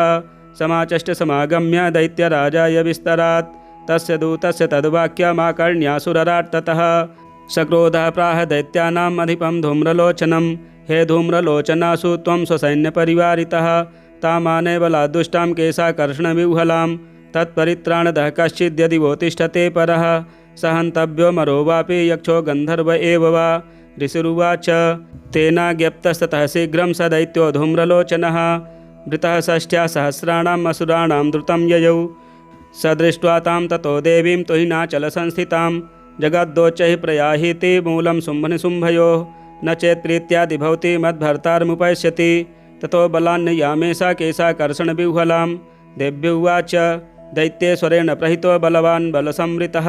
समाचष्ट समागम्य दैत्यराजाय विस्तरात्। तस्य दूतस्य तद्वाक्यमाकर्ण्यासुरराट्। ततः सक्रोधः प्राह दैत्यानाम् अधिपं धूम्रलोचनं। हे धूम्रलोचनासु त्वं स्वसैन्यपरिवारितः तामाने बलाद्दुष्टां केशाकर्षणविह्वलां तत्परित्राणदः कश्चिद्यदि वोतिष्ठते परः स हन्तव्यो मरो वापि यक्षो गन्धर्व एव वा। ऋषिरुवाच तेनाज्ञप्तस्ततः शीघ्रं स दैत्यो धूम्रलोचनः वृतः षष्ठ्या सहस्राणाम् असुराणां द्रुतं ययौ। स दृष्ट्वा तां ततो देवीं तुहिनाचलसंस्थितां जगद्दोचैः प्रयाहीति मूलं शुम्भनिशुम्भयोः न चेत् प्रीत्यादि भवति मद्भर्तारमुपैष्यति। ततो बलान्नयामे सा केशाकर्षणविह्वलां। देव्युवाच दैत्येश्वरेण प्रहितो बलवान् बलसंवृतः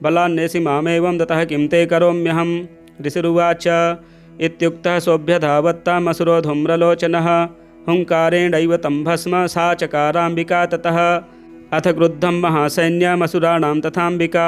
बलान्नेसि मामेवं दतः किं ते करोम्यहम्। ऋषिरुवाच इत्युक्तः सोऽभ्यधावत्तामसुरो धूम्रलोचनः हुङ्कारेणैव तं भस्म सा चकाराम्बिका। ततः अथ क्रुद्धं महासैन्यमसुराणां तथाम्बिका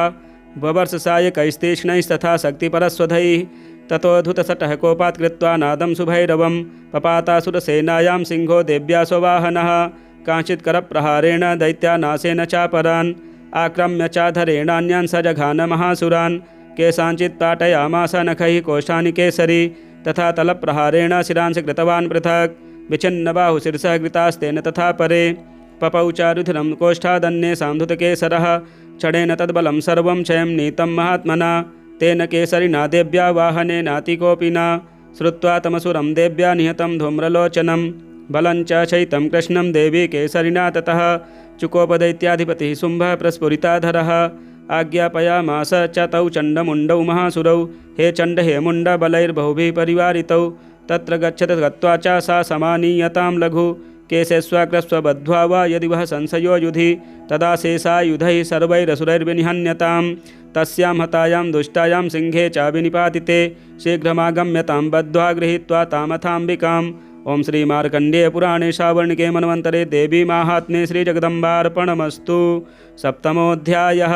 ववर्षसायकैस्तीक्ष्णैस्तथा शक्तिपरस्वधैः। ततोऽधुतसटः कोपात् कृत्वा नादं सुभैरवं पपातासुरसेनायां सिंहो देव्या स्ववाहनः काञ्चित् करप्रहारेण दैत्यानाशेन चापरान् आक्रम्य चाधरेणान्यान् स जघान महासुरान् केषाञ्चित् पाटयामास नखैः कोष्ठानि केसरी तथा तलप्रहारेण शिरांसि कृतवान् पृथक् विच्छिन्नबाहुशिरसः कृतास्तेन तथा परे पपौ च रुधिरं कोष्ठादन्ये सान्धुतकेसरः क्षणेन तद्बलं सर्वं क्षयं नीतं महात्मना तेन केसरिना देव्या वाहनेनातिकोऽपि न। श्रुत्वा तमसुरं देव्या निहतं धूम्रलोचनं बलञ्च शयितं कृष्णं देवी केसरिना। ततः चुकोपदैत्याधिपतिः शुम्भः प्रस्फुरिताधरः आज्ञापयामास च तौ चण्डमुण्डौ महासुरौ हे चण्ड हे मुण्ड बलैर्बहुभिः परिवारितौ तत्र गच्छत गत्वा च सा समानीयतां लघु केशेष्वाग्रस्व बद्ध्वा वा यदि वः संशयो युधि तदा शेषायुधैः सर्वैरसुरैर्विनिहन्यतां तस्यां हतायां दुष्टायां सिंहे चाभिनिपातिते शीघ्रमागम्यतां बद्ध्वा गृहीत्वा तामथाम्बिकाम्। ओं श्री मार्कण्डेय पुराणे शावर्णिके मन्वन्तरे देवी माहात्म्ये श्रीजगदम्बार्पणमस्तु। सप्तमोऽध्यायः।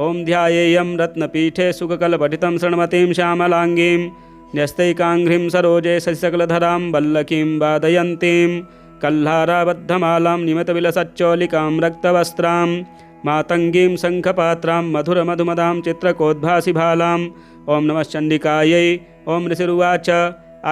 ओं ध्यायेयं रत्नपीठे सुखकलपठितं शृण्वतीं श्यामलाङ्गीं न्यस्तैकाङ्घ्रिं सरोजे शशिसकलधरां वल्लकीं वादयन्तीं कल्हाराबद्धमालां निमितविलसच्चोलिकां रक्तवस्त्रां मातङ्गीं शङ्खपात्रां मधुरमधुमदां चित्रकोद्भासिभालाम्। ओं नमः चण्डिकायै। ओं ऋषिरुवाच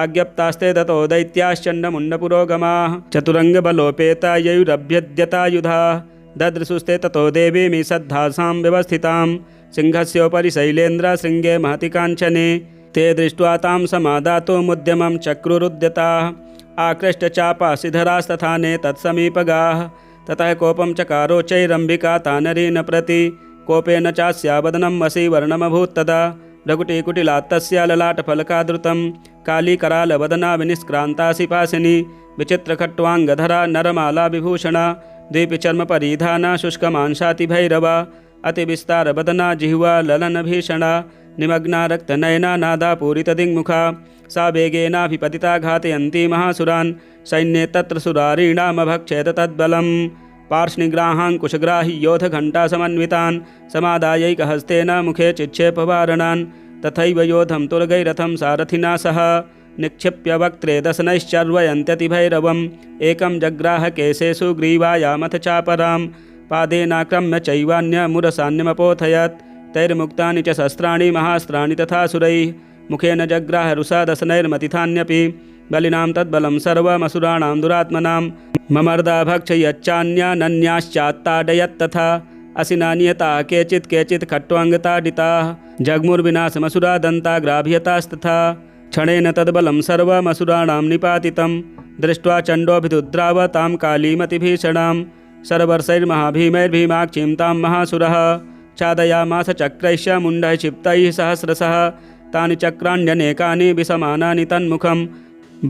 आज्ञप्तास्ते ततो दैत्याश्चण्डमुण्डपुरोगमाः चतुरङ्गबलोपेतायैरभ्यद्यतायुधाः ददृशुस्ते ततो देवीमि सद्धासां व्यवस्थितां सिंहस्योपरि शैलेन्द्रशृङ्गे महति काञ्चने ते दृष्ट्वा तां समादातुमुद्यमं चक्रुरुद्यताः आकृष्टचापाशिधरास्तथाने तत्समीपगाः ततः कोपं चकारोच्चैरम्बिका तानरीन् प्रति कोपेन चास्यावदनं वशीवर्णमभूत्तदा भ्रकुटिकुटिलात्तस्य ललाटफलकादृतं कालीकरालवदना विनिष्क्रान्तासिपासिनी विचित्रखट्वाङ्गधरा नरमाला विभूषणा द्वीपचर्मपरिधाना शुष्कमांसातिभैरवा अतिविस्तारवदना जिह्वा ललनभीषणा निमग्ना रक्तनयना नादा पूरितदिङ्मुखा सा वेगेनाभिपतिता घातयन्ती महासुरान् सैन्ये तत्र सुरारीणामभक्षेत तद्बलम् पार्ष्णिग्राहाङ्कुशग्राहि योधघण्टासमन्वितान् समादायैकहस्तेन मुखे चिक्षेपवारणान् तथैव योधं तुरगैरथं सारथिना सह निक्षिप्य वक्त्रे दशनैश्चर्वयन्त्यतिभैरवम् एकं जग्राह केशेषु ग्रीवायामथ चापरां पादेनाक्रम्य चैवान्यमुरसान्यमपोथयत् तैर्मुक्तानि च शस्त्राणि महास्त्राणि तथा सुरैः मुखेन जग्राह रुषा दशनैर्मतिथान्यपि बलिनां तद्बलं सर्वमसुराणां दुरात्मनां ममर्दाभक्षयच्चान्यानन्याश्चात्ताडयत्तथा असिना नियताः केचित् खट्वाङ्गताडिताः जग्मुर्विनाशमसुरा दन्ताग्राभ्यतास्तथा क्षणेन तद्बलं सर्वमसुराणां निपातितं दृष्ट्वा चण्डोऽभिदुद्राव तां कालीमतिभीषणां सर्वर्षैर्महाभीमैर्भीमाक्षीं तां महासुरः छादयामास चक्रैश्च मुण्डैः क्षिप्तैः सहस्रशः तानि चक्राण्यनेकानि विषमानानि तन्मुखं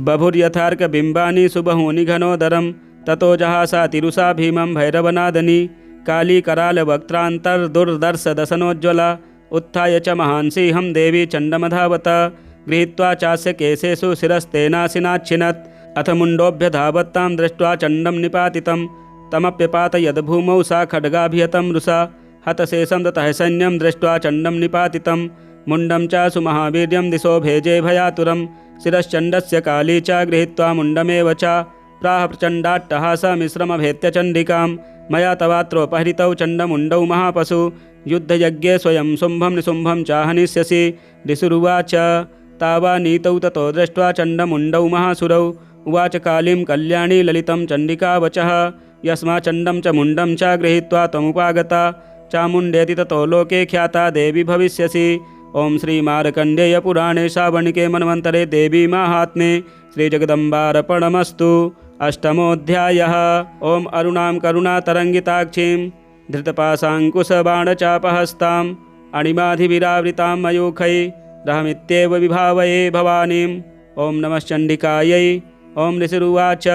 बभुर्यथार्कबिम्बानि सुबहूनि घनोदरं ततो जहासा तिरुषा भीमं भैरवनादनी कालीकरालवक्त्रान्तर्दुर्दर्शदशनोज्ज्वला उत्थाय च महांसिंहं देवी चण्डमधावत गृहीत्वा चास्य केशेषु शिरस्तेनासिनाच्छिनत् अथ मुण्डोऽभ्यधावत्तां दृष्ट्वा चण्डं निपातितं तमप्यपातयद्भूमौ सा खड्गाभिहतं रुषा हतशेषं ततः सैन्यं दृष्ट्वा चण्डं निपातितं मुण्डं च सुमहावीर्यं दिशो भेजे भयातुरं शिरश्चण्डस्य काली च गृहीत्वा मुण्डमेव च प्राह प्रचण्डाट्टहासमिश्रमभेत्य चण्डिकां मया तवात्रोपहृतौ चण्डमुण्डौ महापशु युद्धयज्ञे स्वयं शुम्भं निशुम्भं चाहनिष्यसि। ऋषिरुवाच तावानीतौ ततो दृष्ट्वा चण्डमुण्डौ महासुरौ उवाच कालीं कल्याणी ललितं चण्डिका वचः यस्मात् चण्डं च मुण्डं च गृहीत्वा त्वमुपागता चामुण्डेति ततो लोके ख्याता देवी भविष्यसि। ओं श्री मार्कण्डेय पुराणे श्रावणिके मन्वन्तरे देवी माहात्म्ये श्रीजगदम्बार्पणमस्तु। अष्टमोऽध्यायः। ओं अरुणां करुणातरङ्गिताक्षीं धृतपाशाङ्कुशबाणचापहस्ताम् अणिमाधिविरावृतां मयूखैरहमित्येव विभावये भवानीम्। ओं नमश्चण्डिकायै। ओं ऋषिरुवाच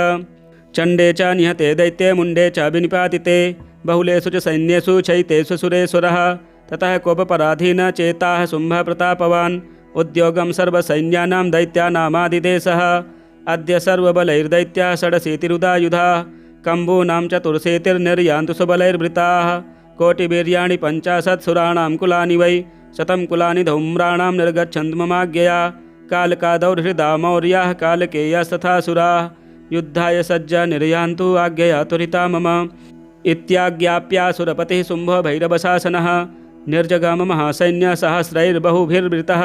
चण्डे च निहते दैत्ये मुण्डे च विनिपातिते बहुलेषु च सैन्येषु चैतेषु सुरेश्वरः ततः कोपपराधीनचेताः शुम्भः प्रतापवान् उद्योगं सर्वसैन्यानां दैत्यानामादिदेशः। अद्य सर्वबलैर्दैत्याः षडशीतिरुदायुधाः कम्बूनां चतुर्शीतिर्निर्यान्तु सुबलैर्वृताः कोटिवीर्याणि 50 सुराणां कुलानि वै 100 कुलानि धूम्राणां निर्गच्छन्तु ममाज्ञया कालकादौ मौर्याः कालकेयास्तथा सुराः युद्धाय सज्जा निर्यान्तु आज्ञया त्वरिता मम। इत्याज्ञाप्यासुरपतिः शुम्भो भैरवशासनः निर्जगाम महासैन्यसहस्रैर्बहुभिर्वृतः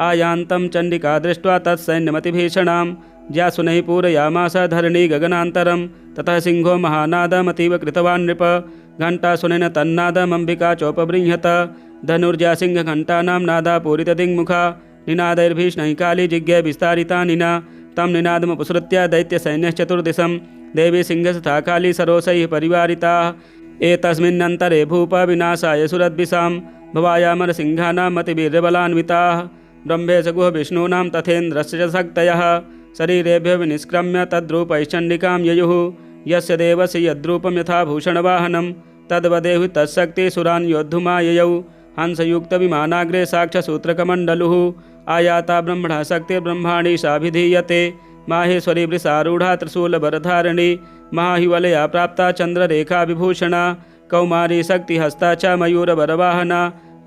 आयान्तं चण्डिका दृष्ट्वा तत्सैन्यमतिभीषणां ज्यासुनैः पूरयामास धरणी गगनान्तरं ततः सिंहो महानादमतीव कृतवान् नृप घण्टासुनेन तन्नादमम्बिका चोपबृंहत धनुर्जा सिंहघण्टानां नादा पूरितदिङ्मुखा निनादैर्भीषणैः काली जिज्ञे विस्तारिता निना तं निनादमुपसृत्य दैत्यसैन्यश्चतुर्दिशं देवी सिंहस्था काली सरोसैः परिवारिताः एतस्मिन्नन्तरे भूपविनाशाय सुरद्भिषां भवायामरसिंहानां मतिवीर्यबलान्विताः ब्रह्मेश गुह विष्णूनां तथेन्द्रस्य च शक्तयः शरीरेभ्यो विनिष्क्रम्य तद्रूपैश्चण्डिकां ययुः यस्य देवस्य यद्रूपं यथा भूषणवाहनं तद्वदेहि तत्शक्तिसुरान् योद्धुमाययौ हंसयुक्तविमानाग्रे साक्षसूत्रकमण्डलुः आयाता ब्रह्मणः शक्तिर्ब्रह्माणि साभिधीयते माहेश्वरी वृषारूढ़ा त्रिशूलभरधारिणी महाहिवलया प्राप्ता चंद्ररेखा विभूषणा कौमारी शक्तिहस्ता च मयूरवरवाहना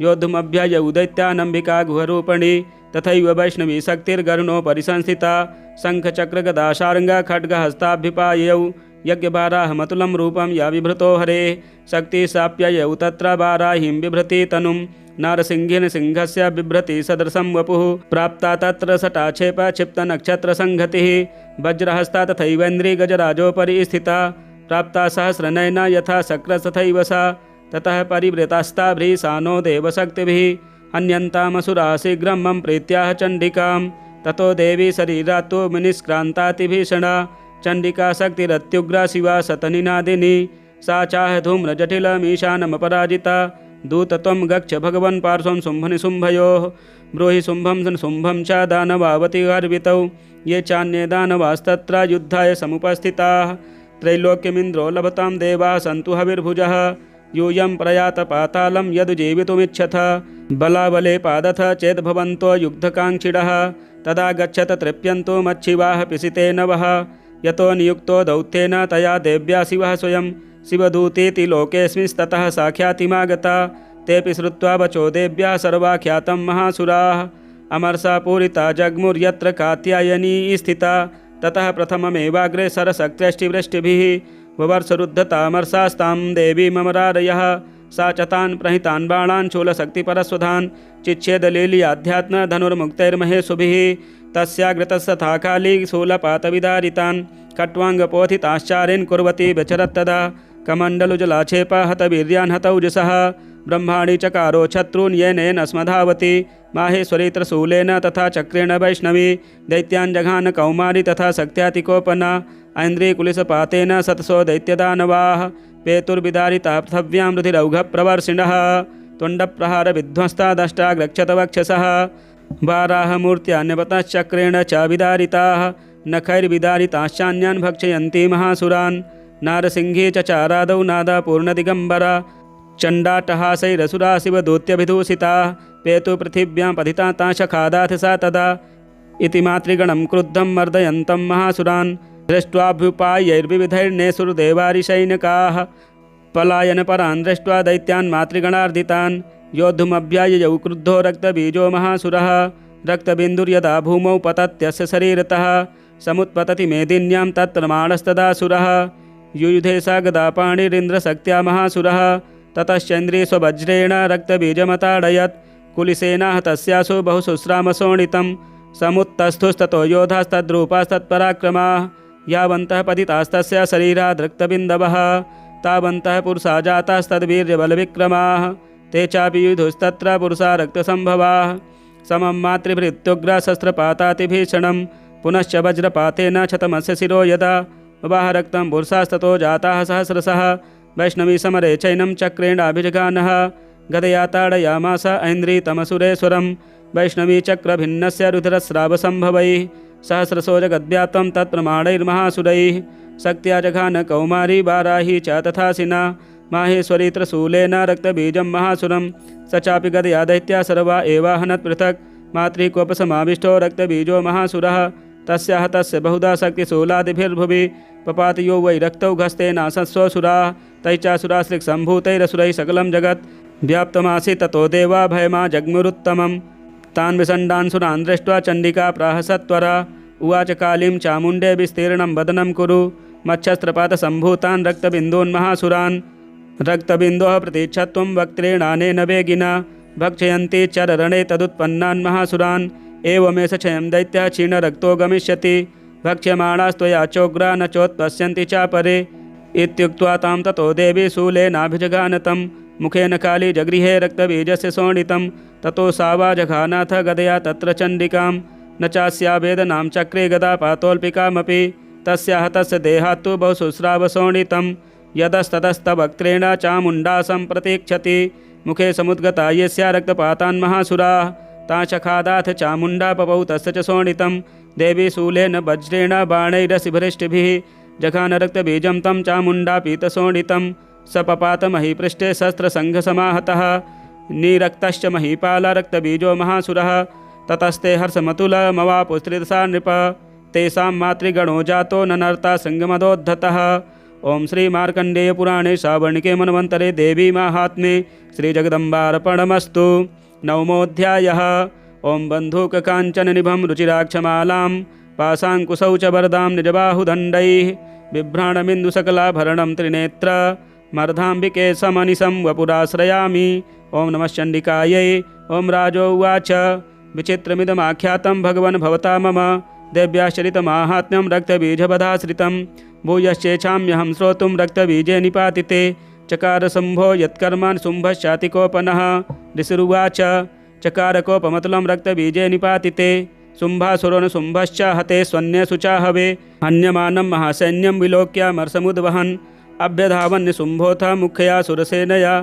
योद्धुमभ्ययौ दैत्यानम्बिका गुहरूपिणी तथैव वैष्णवी शक्तिर्गरुणोपरि संस्थिता शङ्खचक्रगदाशार्ङ्गा खड्गहस्ताभ्युपाययौ यज्ञवाराहमतुलं रूपं या विभृतो हरे शक्तिसाप्ययौ तत्र वाराहिं बिभ्रति तनुं नारसिंहेन सिंहस्य बिभ्रति सदृशं वपुः प्राप्ता तत्र सटाक्षेप क्षिप्तनक्षत्रसंहतिः वज्रहस्ता तथैवेन्द्रिगजराजोपरि स्थिता प्राप्ता सहस्रनयना यथा शक्रस्तथैव सा ततः परिवृतास्ताभ्रीशानो देवशक्तिभिः हन्यन्तामसुराः शीघ्रं मम प्रीत्याह चण्डिकां ततो देवी शरीरात्तु विनिष्क्रान्तातिभीषणा चण्डिका शक्तिरत्युग्रा शिवा शतनिनादिनी सा चाह धूम्रजटिलमीशानमपराजिता दूतत्वं गच्छ भगवन् पार्श्वं शुम्भनिशुम्भयोः ब्रूहि शुम्भं शुम्भं च दानवावति गर्वितौ ये चान्ये दानवास्तत्र युद्धाय समुपस्थिताः त्रैलोक्यमिन्द्रो लभतां देवाः सन्तु हविर्भुजः यूयं प्रयात पातालं यद् जीवितुमिच्छथ बलाबले पादथ चेद्भवन्तो युद्धकाङ्क्षिणः तदा गच्छत तृप्यन्तो मच्छिवाः पिसिते नवः यतो नियुक्तो दौत्येन तया देव्या शिवः स्वयं शिवदूतेति लोकेऽस्मिंस्ततः साख्यातिमागता तेऽपि श्रुत्वा वचो देव्याः सर्वाख्यातं महासुराः अमरसा पूरिता जग्मुर्यत्र कात्यायनी स्थिता ततः प्रथममेवाग्रे सरशक्त्यष्टिवृष्टिभिः ववर्षरुद्धतामर्षास्तां देवी ममरारयः सा च तान् प्रहितान् बाणान् शूलशक्तिपरस्वधान् चिच्छेदलील्याध्यात्म धनुर्मुक्तैर्महेशुभिः तस्याग्रतस्तथा काली शूलपातविदारितान् खट्वाङ्गपोथिताश्चारेण कुर्वती व्यचरत्तदा कमण्डलुजलाक्षेपा हतवीर्यान् हतौजसः ब्रह्माणि चकारो शत्रून् येनेन स्मधावती माहेश्वरी त्रिशूलेन तथा चक्रेण वैष्णवी दैत्यान् जघान कौमारी तथा शक्त्यातिकोपना ऐन्द्रियकुलिशपातेन शतशो दैत्यदानवाः पेतुर्विदारिता पृथिव्यां रुधिरौघप्रवर्षिणः तुण्डप्रहारविध्वस्तादष्टाग्रक्षतवक्षसः वाराहमूर्त्यान्यपतश्चक्रेण च विदारिताः नखैर्विदारिताश्चान्यान् भक्षयन्ति महासुरान् नारसिंहे च चारादौ नादापूर्णदिगम्बरा चण्डाट्टहासैरसुरा शिवदूत्यभिदूषिताः पेतु पृथिव्यां पतिता ताशखादाथ सा तदा इति मातृगणं क्रुद्धं मर्दयन्तं महासुरान् दृष्ट्वाभ्युपायैर्विविधैर्नेसुरदेवारिसैनिकाः पलायनपरान् दृष्ट्वा दैत्यान् मातृगणार्दितान् योद्धुमभ्याययौ क्रुद्धो रक्तबीजो महासुरः रक्तबिन्दुर्यदा भूमौ पतत्यस्य शरीरतः समुत्पतति मेदिन्यां तत्प्रमाणस्तदासुरः युयुधे सा गदापाणिरिन्द्रशक्त्या महासुरः ततश्चन्द्री स्ववज्रेण रक्तबीजमताडयत् कुलिसेना तस्यासु बहुशुश्रामशोणितं समुत्तस्थुस्ततो योधास्तद्रूपास्तत्पराक्रमाः यावन्तः पतितास्तस्य शरीराद् रक्तबिन्दवः तावन्तः पुरुषा जातास्तद्वीर्यबलविक्रमाः ते चापि युधुस्तत्र पुरुषा रक्तसम्भवाः समं मातृभृत्युग्रशस्त्रपातातिभीषणं पुनश्च वज्रपातेन क्षतमस्य शिरो यदा बबाह रक्तं पुरुषास्ततो जाताः सहस्रशः वैष्णवी समरे चैनं चक्रेणाभिजगानः गदया ताडयामास ऐन्द्रीतमसुरेश्वरं वैष्णवी चक्रभिन्नस्य रुधिरस्रावसम्भवैः सहस्रशो जगद्व्याप्तं तत्प्रमाणैर्महासुरैः शक्त्या जघान कौमारी वाराही च तथासिना माहेश्वरी त्रशूलेन रक्तबीजं महासुरं स चापि गदया दैत्या सर्वा एवाहनत् पृथक् मातृकोपसमाविष्टो रक्तबीजो महासुरः तस्य हतस्य बहुधा शक्तिशूलादिभिर्भुवि पपातयो वै रक्तौ घस्तेनासस्वसुराः तैश्चासुराश्रिक्सम्भूतैरसुरैः सकलं जगत् व्याप्तमासीत् ततो देवा भयमा जग्मुरुत्तमं तान् विषण्डान् सुरान् दृष्ट्वा चण्डिका प्राहसत्वरा उवाच कालीं चामुण्डे विस्तीर्णं वदनं कुरु मच्छस्त्रपातसम्भूतान् रक्तबिन्दून् महासुरान् रक्तबिन्दोः प्रतीच्छत्वं वक्त्रेणानेन वेगिना भक्षयन्ति चररणे तदुत्पन्नान् महासुरान् एवमेष क्षयं दैत्यः क्षीणरक्तो गमिष्यति भक्ष्यमाणास्त्वया चोग्रा न चोत्पश्यन्ति चापरे इत्युक्त्वा तां ततो देवी शूलेनाभिजगानतं मुखेन काली जगृहे रक्तबीजस्य शोणितं ततो सा वा जघानाथ गदया तत्र चण्डिकां न चास्या वेदनां चक्रे गदा पातोल्पिकामपि तस्याः तस्य देहात्तु बहुशुश्रावशोणितं यदस्ततस्तवक्त्रेण चामुण्डा सम्प्रतीक्षति मुखे समुद्गता यस्या रक्तपातान् महासुराः ताचखादाथ चामुण्डा पपौ तस्य च शोणितं देवी शूलेन वज्रेण बाणैरसिभृष्टिभिः जघान रक्तबीजं तं चामुण्डा पीतशोणितं स पपात महीपृष्ठे शस्त्रसङ्घसमाहतः निरक्तश्च महीपाल रक्तबीजो महासुरः ततस्ते हर्षमतुलमवापुस्त्रिदशा नृप तेषां मातृगणो जातो ननर्ता शृङ्गमदोद्धतः। ओं श्री मार्कण्डेय पुराणे श्रावणिके मन्वन्तरे देवी माहात्म्ये श्रीजगदम्बार्पणमस्तु। नवमोऽध्यायः। ओं बन्धूककाञ्चननिभं रुचिराक्षमालां पाशाङ्कुशौ च वरदां निजबाहुदण्डैः बिभ्राणमिन्दुसकलाभरणं त्रिनेत्र मर्धाम्बिके समनिशं वपुराश्रयामि। ओं नमः चण्डिकायै। ओं राजो उवाच विचित्रमिदमाख्यातं भगवन् भवता मम देव्याश्चरितमाहात्म्यं रक्तबीजवधाश्रितं भूयश्चेच्छाम्यहं श्रोतुं रक्तबीजे निपातिते चकारशम्भो यत्कर्म शुम्भश्चातिकोपनः। ऋषिरुवाच चकारकोपमतुलं रक्तबीजे निपातिते शुम्भासुरो न शुम्भश्च हते स्वन्येषु च हवे हन्यमानं महासैन्यं विलोक्यामर्षमुद्वहन् अभ्यधावन्निशुम्भोऽथ मुख्यया सुरसेनया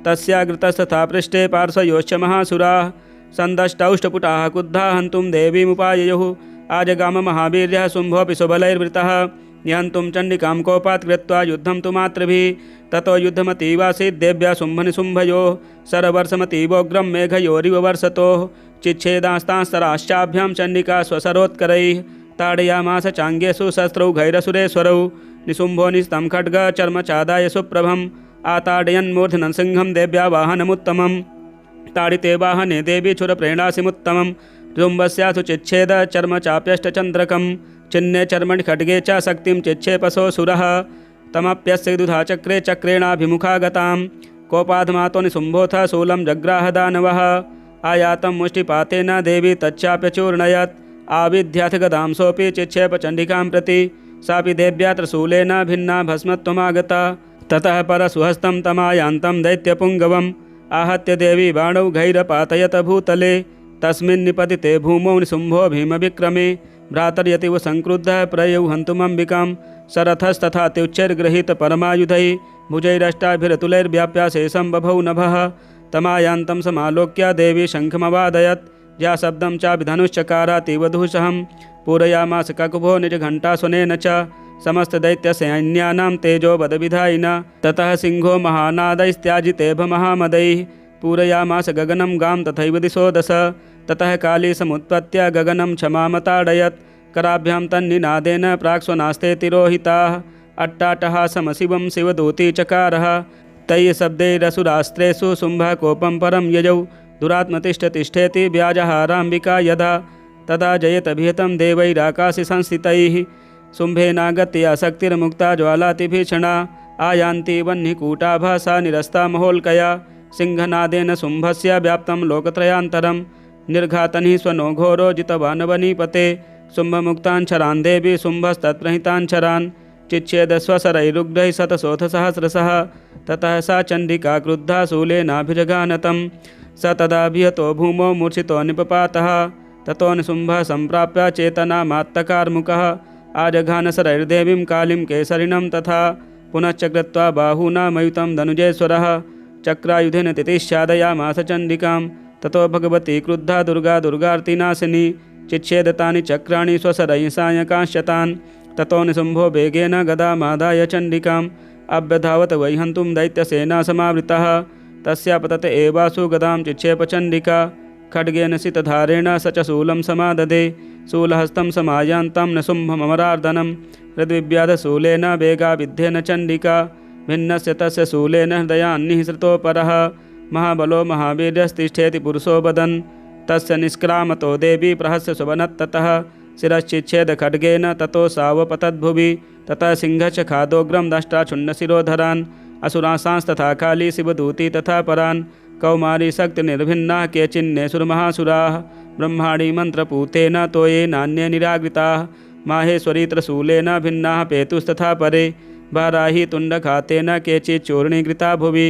तस्याग्रतस्तथा पृष्ठे पार्श्वयोश्च महासुराः सन्दष्टौष्टपुटाः क्रुद्धाः हन्तुं देवीमुपाययुः आजगाम महावीर्यः शुम्भोऽपि सुबलैर्वृतः निहन्तुं चण्डिकां कोपात् कृत्वा युद्धं तु मातृभिः ततो युद्धमतीवासीत् देव्या शुम्भनिशुम्भयोः सरवर्षमतीवोग्रं मेघयोरिव वर्षतोः चिच्छेदास्तांस्तराश्चाभ्यां चण्डिका स्वसरोत्करैः ताडयामास चाङ्गेषु शस्त्रौघैरसुरेश्वरौ निशुम्भो निस्तं खड्गचर्मचादाय सुप्रभम् आताडयन्मूर्धनं सिंहं देव्या वाहनमुत्तमं ताडिते वाहने देवी छुरप्रेणासिमुत्तमं शुम्भस्यासु चिच्छेद चर्मचाप्यष्टचन्द्रकं चिन्ने चर्मणि खड्गे च शक्तिं चिच्छेपसोऽसुरः तमप्यस्य दुधा चक्रे चक्रेणाभिमुखागतां कोपाधमातो निशुम्भोऽथ शूलं जग्राहदानवः आयातं मुष्टिपातेन देवी तच्चाप्यचूर्णयत् आविद्याथ गदां सोऽपि चिच्छेपचण्डिकां प्रति सापि देव्या त्रिशूलेन भिन्ना भस्मत्वमागता ततः परसुहस्तं तमायान्तं दैत्यपुङ्गवम् आहत्य देवी बाणौघैरपातयत भूतले तस्मिन् निपतिते भूमौ निशुम्भो भीमविक्रमे भ्रातर्यतिव संक्रुद्धः प्रयौ हन्तुमम्बिकां सरथस्तथा त्युच्चैर्गृहीत परमायुधैः भुजैरष्टाभिरतुलैर्व्याप्या शेषं बभौ नभः तमायान्तं समालोक्य देवी शङ्खमवादयत् या शब्दं चाभिधनुश्चकारातीव दुःसहं पूरयामास ककुभो निजघण्टासुनेन च समस्तदैत्यसैन्यानां तेजोवदविधायिना ततः सिंहो महानादैस्त्याजितेभ महामदैः पूरयामास गगनं गां तथैव दिशो दश ततः काली समुत्पत्य गगनं क्षमामताडयत् कराभ्यां तन्निनादेन प्राक्स्वनास्ते तिरोहिताः अट्टाटहासमशिवं शिवदूती चकारः तैः शब्दैरसुरास्त्रेषु शुम्भः कोपं परं ययौ दुरात्मतिष्ठतिष्ठेति व्याजहाराम्बिका यदा तदा जयतभिहतं देवैराकाशि संस्थितैः शुम्भेनागत्य आसक्तिर्मुक्ता ज्वालातिभीषणा आयान्ति वह्निकूटाभासा निरस्ता महोल्कया सिंहनादेन शुम्भस्य व्याप्तं लोकत्रयान्तरं निर्घातनिः स्वनो घोरो जितवान् वनीपते शुम्भमुक्ताञ्छरान् देवी शुम्भस्तत्प्रहिताञ्छरान् चिच्छेदस्वशरैरुग्धैः शतशोथसहस्रशः ततः सा चण्डिका क्रुद्धा शूलेनाभिजघानतं स तदाभिहतो भूमौ मूर्छितो निपपातः ततो निशुम्भः सम्प्राप्य चेतनामात्तकार्मुकः आजघानशरैर्देवीं कालीं केसरिणं तथा पुनश्च कृत्वा बाहूना मयुतं धनुजेश्वरः चक्रायुधेन तितिश्चादयामास चण्डिकां ततो भगवती क्रुद्धा दुर्गा दुर्गार्तिनाशिनी चिच्छेदतानि चक्राणि स्वशरैः सायकांश्चतान् ततो निशुम्भो वेगेन गदामादाय चण्डिकाम् अभ्यधावत वै हन्तुं दैत्यसेना समावृतः तस्या पतते एवासु गदां चिक्षेप चण्डिका खड्गेन सितधारेण स च शूलं समाददे शूलहस्तं समायान्तं निशुम्भममरार्दनं हृद्विव्याधशूलेन वेगाविद्धेन चण्डिका भिन्नस्य तस्य शूलेन हृदयान्निःसृतोपरः महाबलो महावीर्यस्तिष्ठेति पुरुषो वदन् तस्य निष्क्रामतो देवी प्रहस्य सुवनत्ततः शिरश्चिच्छेद खड्गेन ततो सावपतद्भुवि ततः सिंहश्च खादोग्रं दष्टाछुण्डशिरोधरान् असुरांस्तथा काली शिवदूती तथा परान् कौमारी शक्तिर्निर्भिन्नाः केचिन्नेसुरमहासुराः ब्रह्माणि मन्त्रपूतेन तोये नान्ये निराकृताः माहेश्वरीत्रशूलेन भिन्नाः पेतुस्तथा परे वाराही तुण्डघातेन केचिच्चूर्णीकृता भुवि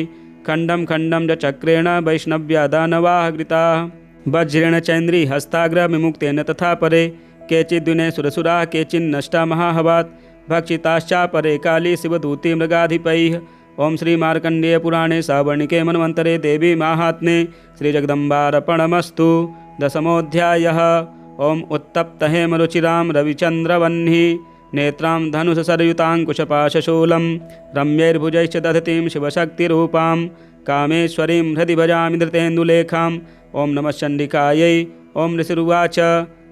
खण्डं खण्डं च चक्रेण वैष्णव्या दानवाः घृताः वज्रेण चैन्द्री हस्ताग्रविमुक्तेन तथा परे केचिद्विने सुरसुराः केचिन्नष्टा महाहवात् भक्षिताश्चापरे काली शिवदूती मृगाधिपैः। ओं श्री मार्कण्डेय पुराणे सावर्णिके मन्वन्तरे देवी माहात्म्ये श्रीजगदम्बार्पणमस्तु। दशमोऽध्यायः। ओं उत्तप्तहेमरुचिरां रविचन्द्रवह्नि नेत्रां धनुषसरयुताङ्कुशपाशशूलं रम्यैर्भुजैश्च दधतीं शिवशक्तिरूपां कामेश्वरीं हृदि भजामि धृतेन्दुलेखां। ओं नमः चण्डिकायै। ओं ऋषिरुवाच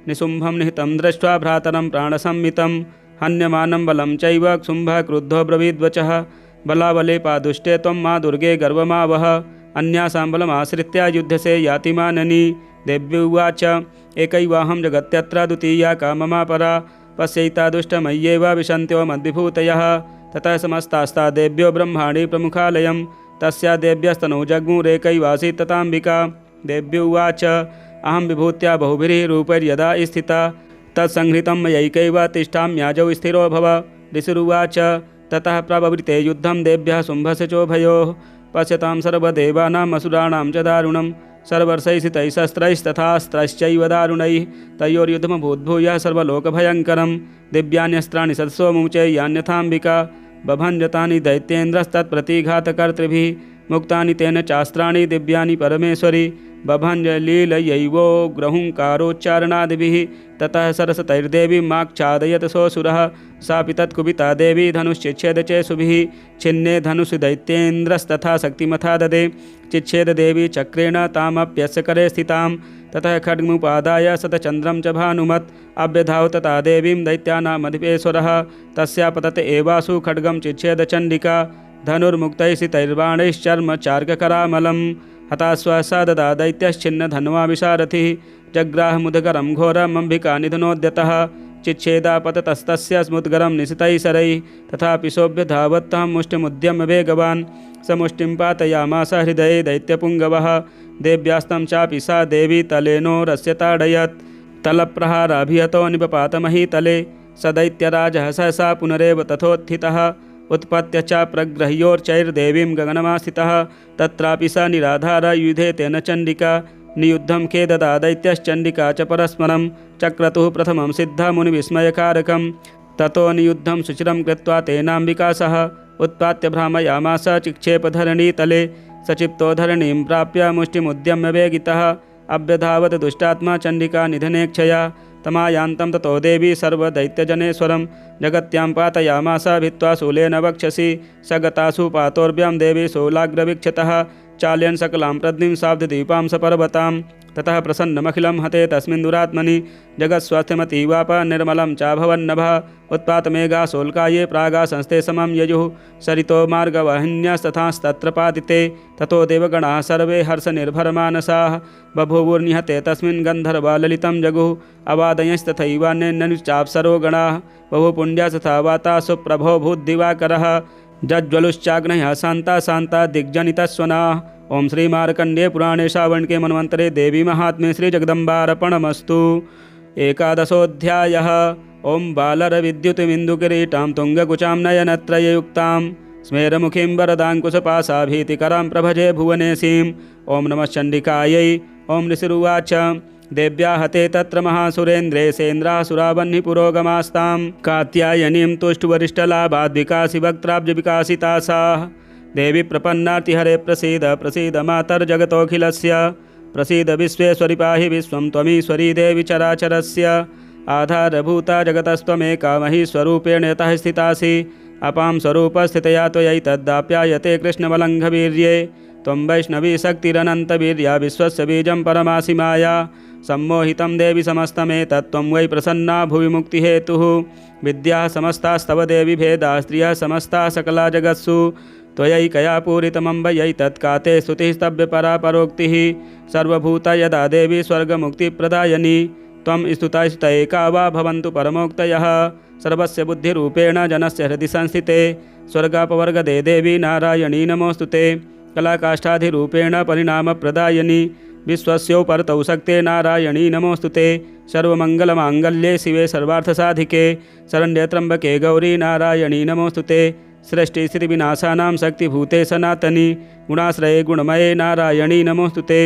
निशुम्भं निहितं दृष्ट्वा भ्रातरं प्राणसंमितं हन्यमानं बलं चैव शुम्भः क्रुद्धो ब्रवीद्वचः बलाबले पादुष्टे त्वं मा दुर्गे गर्वमावह अन्यासां बलमाश्रित्य युध्यसे याति माननी। देव्युवाच एकैवाहं जगत्यत्र द्वितीया का मम परा पश्यैता दुष्टमय्येव विशन्त्यो मद्विभूतयः। ततः समस्तास्ता देव्यो ब्रह्माणि प्रमुखालयं तस्या देव्यस्तनौ जग्मुरेकैवासीत् तथाम्बिका। देव्युवाच अहं विभूत्या बहुभिः रूपैर्यदा स्थिता तत्संहृतं मयैकैव तिष्ठाम्याजौ स्थिरो भव। ऋषिरुवाच ततः प्रववृते युद्धं देव्यः शुम्भस्य चोभयोः पश्यतां सर्वदेवानाम् असुराणां च दारुणं सर्वर्षैः स्थितैः शस्त्रैस्तथास्त्रैश्चैव दारुणैः तयोर्युद्धमभूद्भूयः सर्वलोकभयङ्करं दिव्यान्यस्त्राणि सत्सोमुचे यान्यथाम्बिका बभञ्जतानि दैत्येन्द्रस्तत्प्रतिघातकर्तृभिः मुक्तानि तेन चास्त्राणि दिव्यानि परमेश्वरि बभञ्जलीलयैवोग्रहुङ्कारोच्चारणादिभिः। ततः सरसतैर्देवीं माक्षादयत सोऽसुरः सापि तत्कुपिता देवी धनुश्चिच्छेद चेषुभिः छिन्ने धनुषि दैत्येन्द्रस्तथा शक्तिमथा ददे चिच्छेद देवी चक्रेण तामप्यस्य करे स्थितां। ततः खड्गमुपादाय शतचन्द्रं च भानुमत् अभ्यधाव तथा देवीं दैत्यानामधिपेश्वरः तस्या पतते एवासु खड्गं चिच्छेद चण्डिका धनुर्मुक्तैस्थितैर्बाणैश्चर्म चार्ककरामलं हताश्वासा ददा दैत्यश्चिन्न धन्वा विशारथिः जग्राहमुदगरं घोरमम्बिका निधनोद्यतः चिच्छेदापततस्तस्य स्मुद्गरं निशितैः शरैः तथापि सोऽभ्यधावत्तः मुष्टिमुद्यम्य वेगवान् स मुष्टिं पातयामास हृदये दैत्यपुङ्गवः। देव्यास्तं चापि सा देवी तलेनोरस्य ताडयत् तलप्रहाराभिहतो निपपातमहीतले स दैत्यराजः सहसा पुनरेव तथोत्थितः उत्पत्य च प्रग्रह्योर्चैर्देवीं गगनमास्थितः तत्रापि स निराधारयुधे तेन चण्डिका नियुद्धं खेददा दैत्यश्चण्डिका च परस्परं चक्रतुः प्रथमं सिद्धमुनिविस्मयकारकं ततो नियुद्धं सुचिरं कृत्वा तेनाम्बिका सह उत्पात्य भ्रामयामास चिक्षेपधरणीतले सचिप्तो धरणीं प्राप्य मुष्टिमुद्यम्य वेगितः अभ्यधावत दुष्टात्मा चण्डिका निधनेक्षया तमायान्तं ततो देवी सर्वदैत्यजनेश्वरं जगत्यां पातयामास भित्त्वा शूलेन वक्षसि स गतासु पातोर्भ्यां देवी शूलाग्रवीक्षतः चालयन् सकलां प्रद्नीं साब्धदीपां सपर्वतां ततः प्रसन्नमखिलं हते तस्मिन् दुरात्मनि जगत्स्वास्थ्यमतीवाप निर्मलं चाभवन्नभः उत्पातमेघासोल्काये प्रागासंस्थे समं ययुः सरितो मार्गवाहिन्यस्तथास्तत्र पातिते ततो देवगणाः सर्वे हर्षनिर्भरमानसाः बभूवुर्निहते तस्मिन् गन्धर्वा ललितं जगुः अवादयंस्तथैवान्यनुश्चाप्सरो गणाः बहुपुण्या तथा वाता सुप्रभो भूद्दिवाकरः जज्ज्वलुश्चाग्नयः शान्ता शान्ता दिग्जनितस्वनाः। ओम श्री मार्कंडेय पुराणे श्रावण के मनवंतरे देवी महात्म्ये श्री जगदम्बार्पणमस्तु। एकादशोऽध्यायः। ओम बालरविद्युतमिन्दुकिरीटां तुङ्गकुचां नयनत्रययुक्तां स्मेरमुखीं वरदाङ्कुशपाशाभीतिकरां प्रभजे भुवनेशीम्। ओम नमः चण्डिकायै। ओम ऋषिरुवाच देव्या हते तत्र महासुरेन्द्रे सेन्द्रासुरावह्नि पुरोगमास्तां कात्यायनीं तुष्टवरिष्ठलाभाद्विकासि वक्त्राब्जविकासिता सा देवी प्रपन्नार्तिहरे प्रसीद प्रसीद मातर्जगतोऽखिलस्य प्रसीद विश्वेश्वरि पाहि विश्वं त्वमीश्वरी देवी चराचरस्य आधारभूता जगतस्त्वमेका महीस्वरूपेण यतः स्थितासि अपां स्वरूपस्थितया त्वयैतद्दाप्यायते कृष्णवलङ्घवीर्ये त्वं वैष्णवी शक्तिरनन्तवीर्या विश्वस्य बीजं परमासि माया सम्मोहितं देवि समस्तमेतत्त्वं वै प्रसन्ना भुवि मुक्तिहेतुः विद्याः समस्तास्तव देवि भेदाः स्त्रियः समस्ताः सकला जगत्सु त्वयैकया पूरितमम्बयैतत्काते स्तुतिः स्तव्यपरा परोक्तिः सर्वभूता यदा देवी स्वर्गमुक्तिप्रदायिनी त्वं स्तुता स्तुत एका वा भवन्तु परमोक्तयः सर्वस्य बुद्धिरूपेण जनस्य हृदि संस्थिते स्वर्गापवर्गदे देवी नारायणी नमोऽस्तुते कलाकाष्ठाधिरूपेण परिणामप्रदायिनी विश्वस्योपरतौ शक्ते नारायणी नमोऽस्तुते सर्वमङ्गलमाङ्गल्ये शिवे सर्वार्थसाधिके शरण्यत्र्यम्बके गौरी नारायणी नमोऽस्तुते सृष्टिस्थितिविनाशानां शक्तिभूते सनातनी गुणाश्रये गुणमये नारायणी नमोऽस्तुते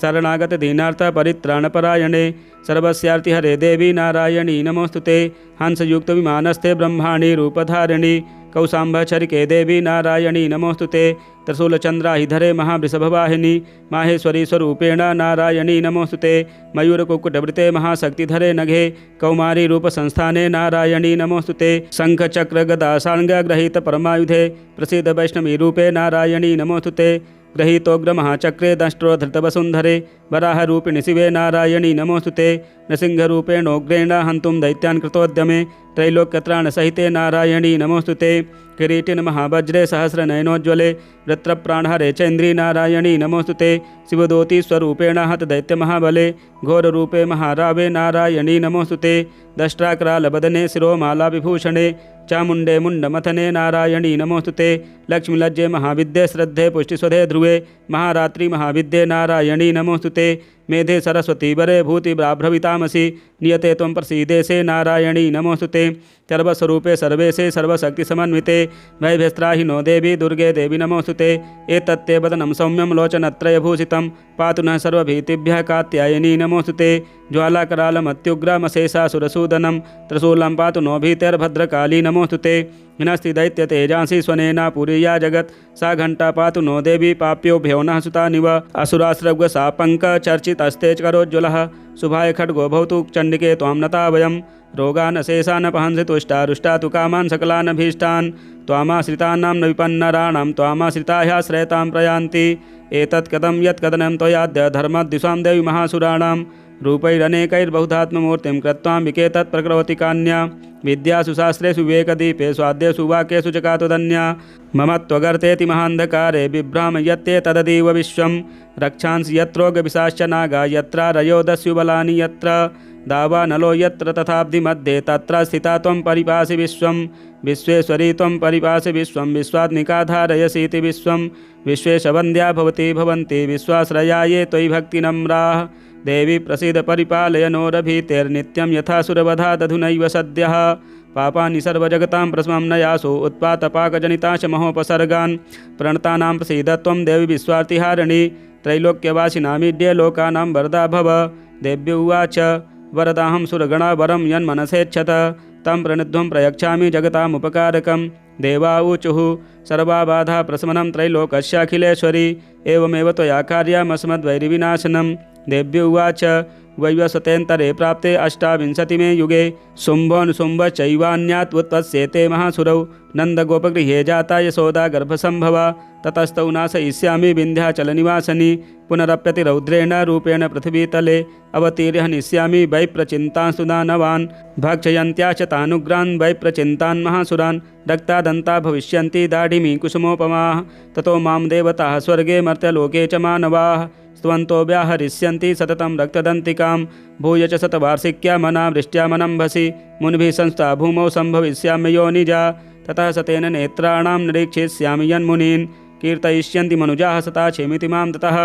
शरणागतदीनार्थपरित्राणपरायणे सर्वस्यार्तिहरे देवी नारायणी नमोऽस्तुते हंसयुक्तविमानस्थे ब्रह्माणि रूपधारिणी कौशाम्भचरिके देवी नारायणी नमोऽस्तुते त्रिशूलचन्द्राहिधरे महावृषभवाहिनी माहेश्वरी स्वरूपेण नारायणी नमोऽस्तुते मयूरकुक्कुटवृते महाशक्तिधरे नघे कौमारी रूपसंस्थाने नारायणी नमोऽस्तुते शङ्खचक्रगदासाङ्गग्रहीत परमायुधे प्रसिद्ध वैष्णवी रूपे नारायणी नमोऽस्तुते गृहीतोग्रमहाचक्रे दष्ट्रो धृतवसुन्धरे वराहरूपिणि शिवे नारायणी नमोऽस्तुते नृसिंहरूपेणोग्रेण हन्तुं दैत्यान् कृतोद्यमे त्रैलोक्यत्राणसहिते नारायणी नमोऽस्तुते किरीटिन महावज्रे सहस्रनयनोज्ज्वले वृत्रप्राणहरे चैन्द्री नारायणी नमोऽस्तुते शिवदूतीस्वरूपेण हत दैत्यमहाबले घोररूपे महारावे नारायणी नमोऽस्तुते दष्ट्राकरालबदने शिरोमालाविभूषणे चामुण्डे मुण्डमथने नारायणी नमोऽस्तुते लक्ष्मीलज्जे महाविद्ये श्रद्धे पुष्टिस्वधे ध्रुवे महारात्रि महाविद्ये नारायणी नमोऽस्तुते मेधे सरस्वती वरे भूतिब्राभ्रवितामसि नियते त्वं प्रसीदेशे नारायणी नमोऽस्तुते सर्वस्वरूपे सर्वेशे सर्वशक्तिसमन्विते वैभ्यस्त्राहिनो देवी दुर्गे देवी नमोऽस्तुते एतत्ते वदनं सौम्यं लोचनत्रयभूषितं पातु नः सर्वभीतिभ्यः कात्यायनी नमोऽस्तुते ज्वालाकरालमत्युग्रमशेषासुरसूदनं त्रिशूलं पातु नो भीतेर्भद्रकाली नमोऽस्तुते हिनस्ति दैत्यतेजांसि स्वनेना पुरीया जगत् सा घण्टा पातु नो देवी पाप्योभ्यो नः सुतानिव असुरास्रग्वसापङ्कचर्चितस्ते करोज्ज्वलः शुभाय खड्गो भवतु चण्डिके त्वां नता वयं रोगान् शेषान् पहंसि तुष्टारुष्टा तु कामान् सकलान् भीष्टान् त्वामाश्रितानां न विपन्नराणां त्वामाश्रिता ह्याश्रयतां प्रयान्ति एतत् कदं यत्कदनं त्वयाद्य धर्मद्विषां देवी महासुराणां रूपैरनेकैर्बहुधात्ममूर्तिं कृत्वाम्बिके तत्प्रकरोति कान्या विद्यासु शास्त्रेषु विवेकदीपे स्वाद्येषु वाक्येषु च कातुदन्या मम त्वगर्तेति महान्धकारे बिभ्राम यत्ते तददीव विश्वं रक्षांसि यत्रोगविशाश्च नागा यत्रारयो दस्युबलानि यत्र दावानलो यत्र तथाब्धिमध्ये तत्र स्थिता त्वं परिपासि विश्वं विश्वेश्वरी त्वं परिपासि विश्वं विश्वात्मिका धारयसीति विश्वं विश्वेशवन्द्या भवति भवन्ति विश्वाश्रयाये त्वयि भक्तिनम्राः देवी प्रसीद परिपालय नोरभीतेर्नित्यं यथासुरवधादधुनैव सद्यः पापानि सर्वजगतां प्रस्मं नयासु उत्पातपाकजनिताश महोपसर्गान् प्रणतानां प्रसीद त्वं देवी विश्वार्तिहारिणी त्रैलोक्यवासिनामीड्ये लोकानां वरदा भव देव्य उवाच वरदाहं सुरगणा वरं यन्मनसेच्छत तं प्रणिध्वं प्रयच्छामि जगतामुपकारकं देवा ऊचुः सर्वाबाधा प्रशमनं त्रैलोकस्याखिलेश्वरी एवमेव त्वया कार्यमस्मद्वैरिविनाशनं देव्य उवाच वैवस्वतेऽन्तरे प्राप्ते 28मे युगे शुम्भोऽनुशुम्भ चैवान्यात्वत्वस्येते महासुरौ नन्दगोपगृहे जाता यशोदा गर्भसम्भवा ततस्तौ नाशयिष्यामि विन्ध्याचलनिवासनि पुनरप्यति रौद्रेण रूपेण पृथिवीतले अवतीर्य हनिष्यामि वैप्रचिन्तांस्तु दानवान् भक्षयन्त्याश्च तानुग्रान् वैप्रचिन्तान् महासुरान् रक्तादन्ता भविष्यन्ति दाढिमी कुसुमोपमाः ततो मां देवताः स्वर्गे मर्त्यलोके च मानवाः स्तवन्तो व्याहरिष्यन्ति सततं रक्तदन्तिकां भूय च शतवार्षिक्या मनावृष्ट्या मनम्भसि मुनिभिः संस्था भूमौ सम्भविष्याम्ययोनिजा ततः सतेन नेत्राणां निरीक्षिष्यामि यन्मुनीन् कीर्तयिष्यन्ति मनुजाः सता क्षेमिति मां ततः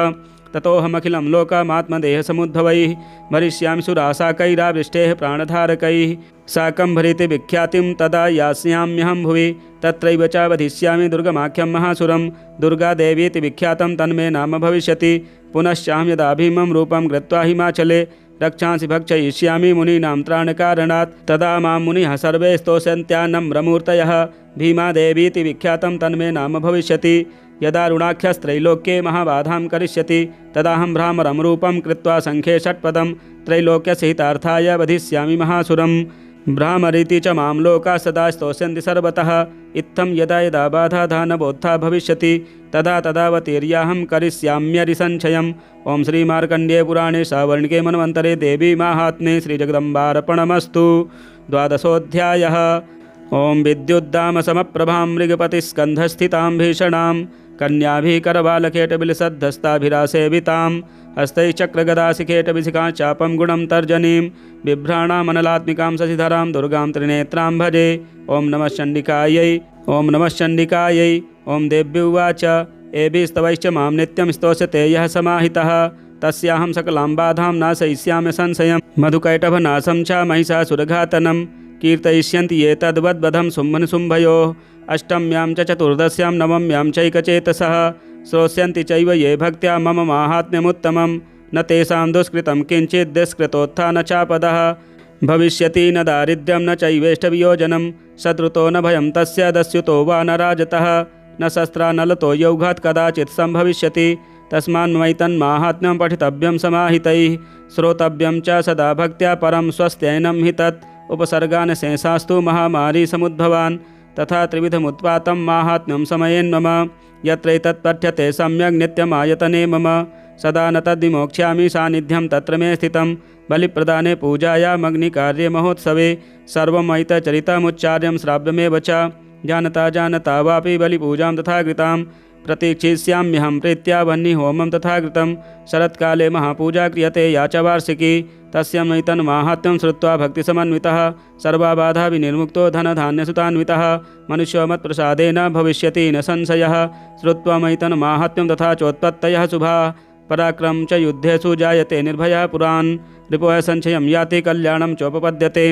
ततोऽहमखिलं लोकमात्मदेहसमुद्भवैः भरिष्यामि सुरासाकैरावृष्टेः प्राणधारकैः साकं भरिति विख्यातिं तदा यास्याम्यहं भुवि तत्रैव च वधिष्यामि दुर्गमाख्यं महासुरं दुर्गादेवीति विख्यातं तन्मे नाम भविष्यति पुनश्चाहं यदा भीमं रूपं कृत्वा हिमाचले रक्षांसि भक्षयिष्यामि मुनीनां त्राणकारणात् तदा मां मुनिः सर्वे स्तोष्यन्त्यानम्रमूर्तयः भीमादेवीति विख्यातं तन्मे नाम भविष्यति यदा रुणाख्यस्त्रैलोक्ये महाबाधां करिष्यति तदाहं भ्रामरं रूपं कृत्वा सङ्ख्ये षट्पदं त्रैलोक्यसहितार्थाय वधिष्यामि महासुरं भ्रामरीति च मां लोकाः सदा स्तोष्यन्ति सर्वतः इत्थं यदा यदा बाधाधानबोद्धा भविष्यति तदा तदावतीर्याहं करिष्याम्यरिसंशयम्। ओं श्रीमार्कण्डेयपुराणे सावर्णिके मन्वन्तरे देवी माहात्म्ये श्रीजगदम्बार्पणमस्तु। द्वादशोऽध्यायः। ओं विद्युद्दामसमप्रभां मृगपतिस्कन्धस्थितां भीषणां कन्याभिः करवालकेटबिलसद्धस्ताभिरासेवितां हस्तैश्चक्रगदाशिखेटविशिखां चापं गुणं तर्जनीं बिभ्राणामनलात्मिकां शशिधरां दुर्गां त्रिनेत्रां भजे। ओं नमः चण्डिकायै। ओं नमः चण्डिकायै। ओं देव्य उवाच एभिस्तवैश्च मां नित्यं स्तोष्यते यः समाहितः तस्याहं सकलां बाधां नाशयिष्यामि संशयं मधुकैटभनाशं च महिषासुरघातनं कीर्तयिष्यन्ति ये तद्वद्वधं शुम्भनिशुम्भयोः अष्टम्यां च चतुर्दश्यां नवम्यां चैकचेतसः श्रोष्यन्ति चैव ये भक्त्या मम माहात्म्यमुत्तमं न तेषां दुष्कृतं किञ्चित् दुष्कृतोत्थानचापदः भविष्यति न दारिद्र्यं न चैवेष्टवियोजनं शत्रुतो न भयं तस्य दस्युतो वा न राजतः न शस्त्रा न लतो यौघात् कदाचित् सम्भविष्यति तस्मान्मैतन्माहात्म्यं पठितव्यं समाहितैः श्रोतव्यं च सदा भक्त्या परं स्वस्त्यैनं हि तत् उपसर्गान् शेषास्तु महामारी समुद्भवान् तथा त्रिविधमुत्पातं माहात्म्यं समयेन्मम यत्रैतत् पठ्यते सम्यग् नित्यमायतने मम सदा न तद्विमोक्ष्यामि सान्निध्यं तत्र मे स्थितं बलिप्रदाने पूजायामग्निकार्ये महोत्सवे सर्वमैतचरितमुच्चार्यं श्राव्यमेव च जानता जानता वापि बलिपूजां तथा कृतां प्रतीक्षिष्याम्यहं प्रीत्या वह्निहोमं तथा कृतं शरत्काले महापूजा क्रियते या च वार्षिकी तस्यैतन्माहात्म्यं श्रुत्वा भक्तिसमन्वितः सर्वाबाधा विनिर्मुक्तो धनधान्यसुतान्वितः मनुष्यो मत्प्रसादेन भविष्यति न संशयः श्रुत्वामैतन्माहात्म्यं तथा चोत्पत्तयः शुभाः पराक्रमं च युद्धेषु जायते निर्भयः पुरान् रिपोः संशयं याति कल्याणं चोपपद्यते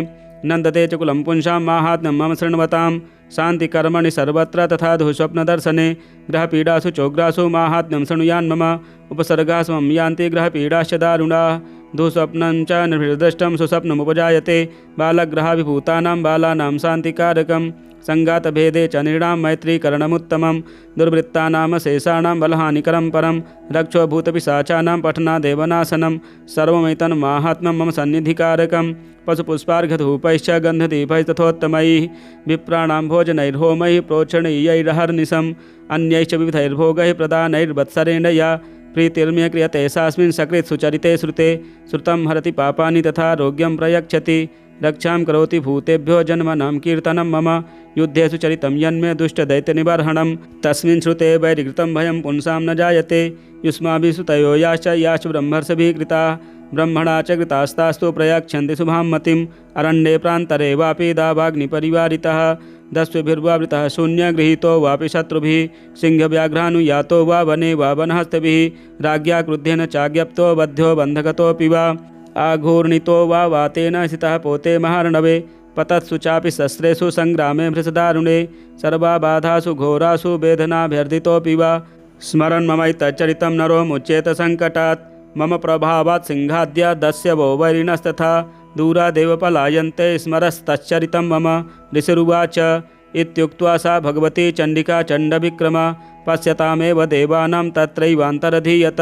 नन्दते च कुलं पुंसां माहात्म्यं मम शृण्वतां शान्तिकर्मणि सर्वत्र तथा दुःस्वप्नदर्शने ग्रहपीडासु चोग्रासु माहात्म्यं शृणुयान्मम उपसर्गासु मम यान्ति ग्रहपीडाश्च दारुणाः दुःस्वप्नं च निर्दृष्टं सुस्वप्नमुपजायते बालग्रहाभिभूतानां बालानां शान्तिकारकं सङ्गातभेदे च नृणां मैत्रीकरणमुत्तमं दुर्वृत्तानां शेषाणां बलहानिकरं परं रक्षोभूतपिशाचानां पठनादेवनाशनं सर्वमैतन्माहात्म्यं मम सन्निधिकारकं पशुपुष्पार्घधूपैश्च गन्धदीपैस्तथोत्तमैः विप्राणां भोजनैर्होमैः प्रोक्षणीयैरहर्निशम् अन्यैश्च विविधैर्भोगैः प्रदानैर्वत्सरेण या प्रीतिर्म्य क्रियते सास्मिन् सकृत् सुचरिते श्रुते श्रुतं हरति पापानि तथा रोग्यं प्रयच्छति रक्षां करोति भूतेभ्यो जन्मनां कीर्तनं मम युद्धेषु चरितं यन्मे दुष्टदैत्यनिबर्हणं तस्मिन् श्रुते वैरिकृतं भयं पुंसां न जायते युष्माभिः श्रुतयो याश्च ब्रह्मर्षिभिः कृताः ब्रह्मणा च कृतास्तास्तु प्रयच्छन्ति शुभां मतिम् अरण्ये प्रान्तरे वापि दावाग्निपरिवारितः दस्युभिर्वावृतः शून्यगृहीतो वापि शत्रुभिः सिंहव्याघ्रानुयातो वा वने वा वनहस्तभिः राज्ञा क्रुद्धेन चाज्ञप्तो बद्धो बन्धगतोऽपि वा आघूर्णितो वा वातेन स्थितः पोते महार्णवे पतत्सु चापि शस्त्रेषु सङ्ग्रामे भृशदारुणे सर्वाबाधासु घोरासु वेदनाभ्यर्थितोऽपि वा स्मरन् ममैतच्चरितं नरो मुच्येत सङ्कटात् मम प्रभावात् सिंहाद्य दस्यवो वैरिणस्तथा दूरादेव पलायन्ते स्मरस्तच्चरितं मम ऋषिरुवाच इत्युक्त्वा सा भगवती चण्डिका चण्डविक्रमा पश्यतामेव देवानां तत्रैवान्तरधीयत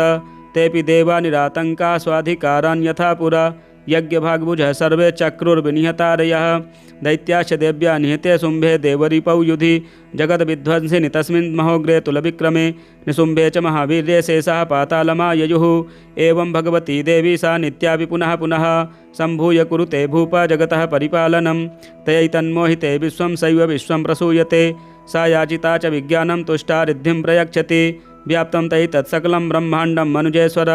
तेऽपि देवा निरातङ्का स्वाधिकारान् यथा पुरा यज्ञभागभुजः सर्वे चक्रुर्विनिहतारयः दैत्याश्च देव्या निहते शुम्भे देवरिपौ युधि जगद्विध्वंसिनि तस्मिन् महोग्रे तुलविक्रमे निशुम्भे च महावीर्ये शेषः पातालमाययुः एवं भगवती देवी सा नित्यापि पुनः पुनः सम्भूय कुरुते भूप जगतः परिपालनं तयैतन्मोहिते विश्वं सैव विश्वं प्रसूयते सा याचिता च विज्ञानं तुष्टा रिद्धिं प्रयच्छति व्याप्तं तै तत्सकलं ब्रह्माण्डं मनुजेश्वर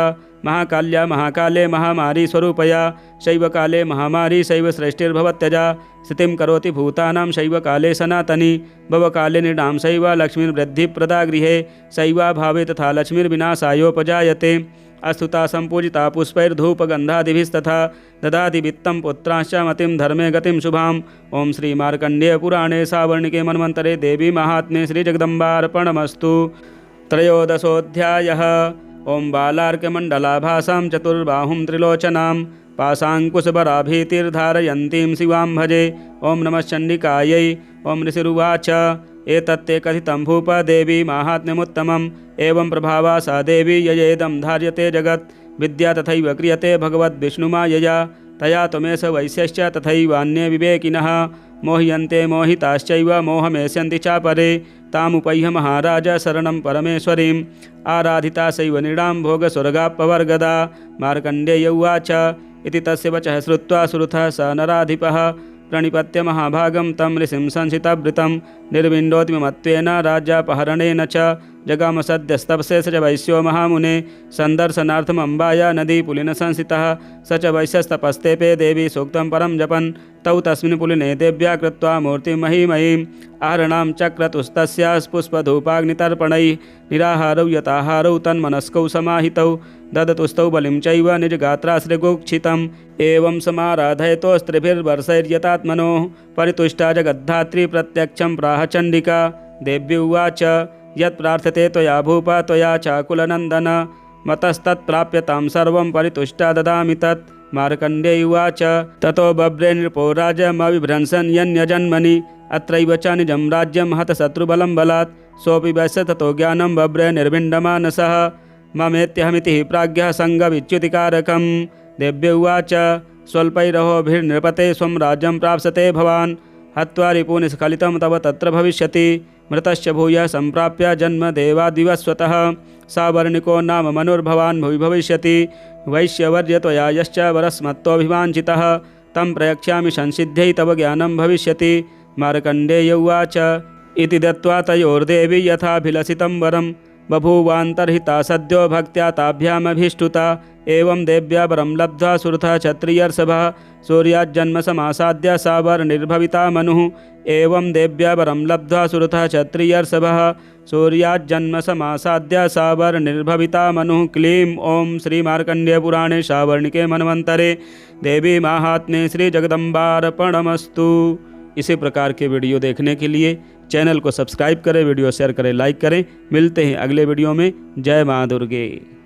महाकाल्या महाकाले महामारी स्वरूपया शैवकाले महामारी शैव सृष्टिर्भवत्यजा स्थितिं करोति भूतानां शैवकाले सनातनी भवकाले नृणां शैव लक्ष्मीर्वृद्धिप्रदा गृहे शैवाभावे तथा लक्ष्मीर्विनाशायोपजायते अस्तुता सम्पूजिता पुष्पैर्धूपगन्धादिभिस्तथा ददाति वित्तं पुत्राश्च मतिं धर्मे गतिं शुभाम्। ओं श्री मार्कण्डेयपुराणे सावर्णिके मन्वन्तरे देवी महात्म्ये श्रीजगदम्बार्पणमस्तु। त्रयोदशोऽध्यायः। ओं बालार्कमण्डलाभासां चतुर्बाहुं त्रिलोचनां पाशाङ्कुशबराभीतिर्धारयन्तीं शिवां भजे। ओं नमः चण्डिकायै। ओं ऋषिरुवाच एतत्ते कथितं भूप देवी माहात्म्यमुत्तमम् एवं प्रभावा सा देवी ययेदं धार्यते जगत् विद्या तथैव क्रियते भगवद्विष्णुमायया तया त्वमेष वैश्यश्च तथैवान्ये विवेकिनः मोह्यन्ते मोहिताश्चैव मोहमेष्यन्ति चापरे तामुपह्य महाराज शरणं परमेश्वरीम् आराधिता सैव नृणां भोगस्वर्गापवर्गदा। मार्कण्डेय उवाच इति तस्य वचः श्रुत्वा सुरथः स नराधिपः प्रणिपत्य महाभागं तं ऋषिं संसितवृतं निर्विण्डोतिमत्वेन राज्यापहरणेन च जगाम सद्यस्तपसे स च वैश्यो महामुने सन्दर्शनार्थम् अम्बाया नदी पुलिन संस्थितः स च वैश्यस्तपस्तेपे देवी सूक्तं परं जपन् तौ तस्मिन् पुलिने देव्या कृत्वा मूर्तिं महीमयीम् आहरणां चक्रतुस्तस्याः पुष्पधूपाग्नितर्पणैः निराहारौ यताहारौ तन्मनस्कौ समाहितौ ददतुस्तौ बलिं चैव निजगात्राश्रिगुक्षितम् एवं समाराधयतोस्त्रिभिर्वर्षैर्यतात्मनोः परितुष्टा जगद्धात्री प्रत्यक्षं प्राह चण्डिका। देव्य उवाच यत्प्रार्थ्यते त्वया भूप त्वया चाकुलनन्दन मतस्तत्प्राप्यतां सर्वं परितुष्टा ददामि तत्। मार्कण्डेय उवाच ततो बभ्रे नृपो राज्यमविभ्रंशन् यन्यजन्मनि अत्रैव च निजं राज्यं हतशत्रुबलं बलात् सोऽपि वैश्य ततो ज्ञानं बभ्रे निर्विण्डमानसः ममेत्यहमिति प्राज्ञः सङ्गविच्युतिकारकम्। देव्य उवाच स्वल्पैरहोभिर्नृपते स्वं राज्यं प्राप्स्यते भवान् हत्वा रिपुनिस्खलितं तव तत्र भविष्यति मृतश्च भूयः सम्प्राप्य जन्म देवादिवस्वतः सावर्णिको नाम मनुर्भवान् भुवि भविष्यति वैश्यवर्य त्वया यश्च वरस्मत्तोऽभिवाञ्छितः तं प्रयक्ष्यामि संसिद्ध्यै तव ज्ञानं भविष्यति। मार्कण्डेय उवाच इति दत्त्वा तयोर्देवी यथाभिलषितं वरं बभूवान्तर्हिता सद्यो भक्त्या ताभ्यामभीष्टुता एवं देव्या वरं लब्ध्वा सुरथः क्षत्रियर्षभः सूर्याज्जन्म समासाद्य सा वरनिर्भविता मनुः एवं देव्या वरं लब्ध्वा सुरथः क्षत्रियर्षभः सूर्याज्जन्म समासाद्य सा वरनिर्भविता मनुः। क्लीं ओं श्री मार्कण्डेयपुराणे सावर्णिके मन्वन्तरे देवी महात्म्ये श्री जगदम्बार्पणमस्तु। इसी प्रकार के वीडियो देखने के लिए चैनल को सब्सक्राइब करें, वीडियो शेयर करें, लाइक करें। मिलते हैं अगले वीडियो में। जय माँ दुर्गे।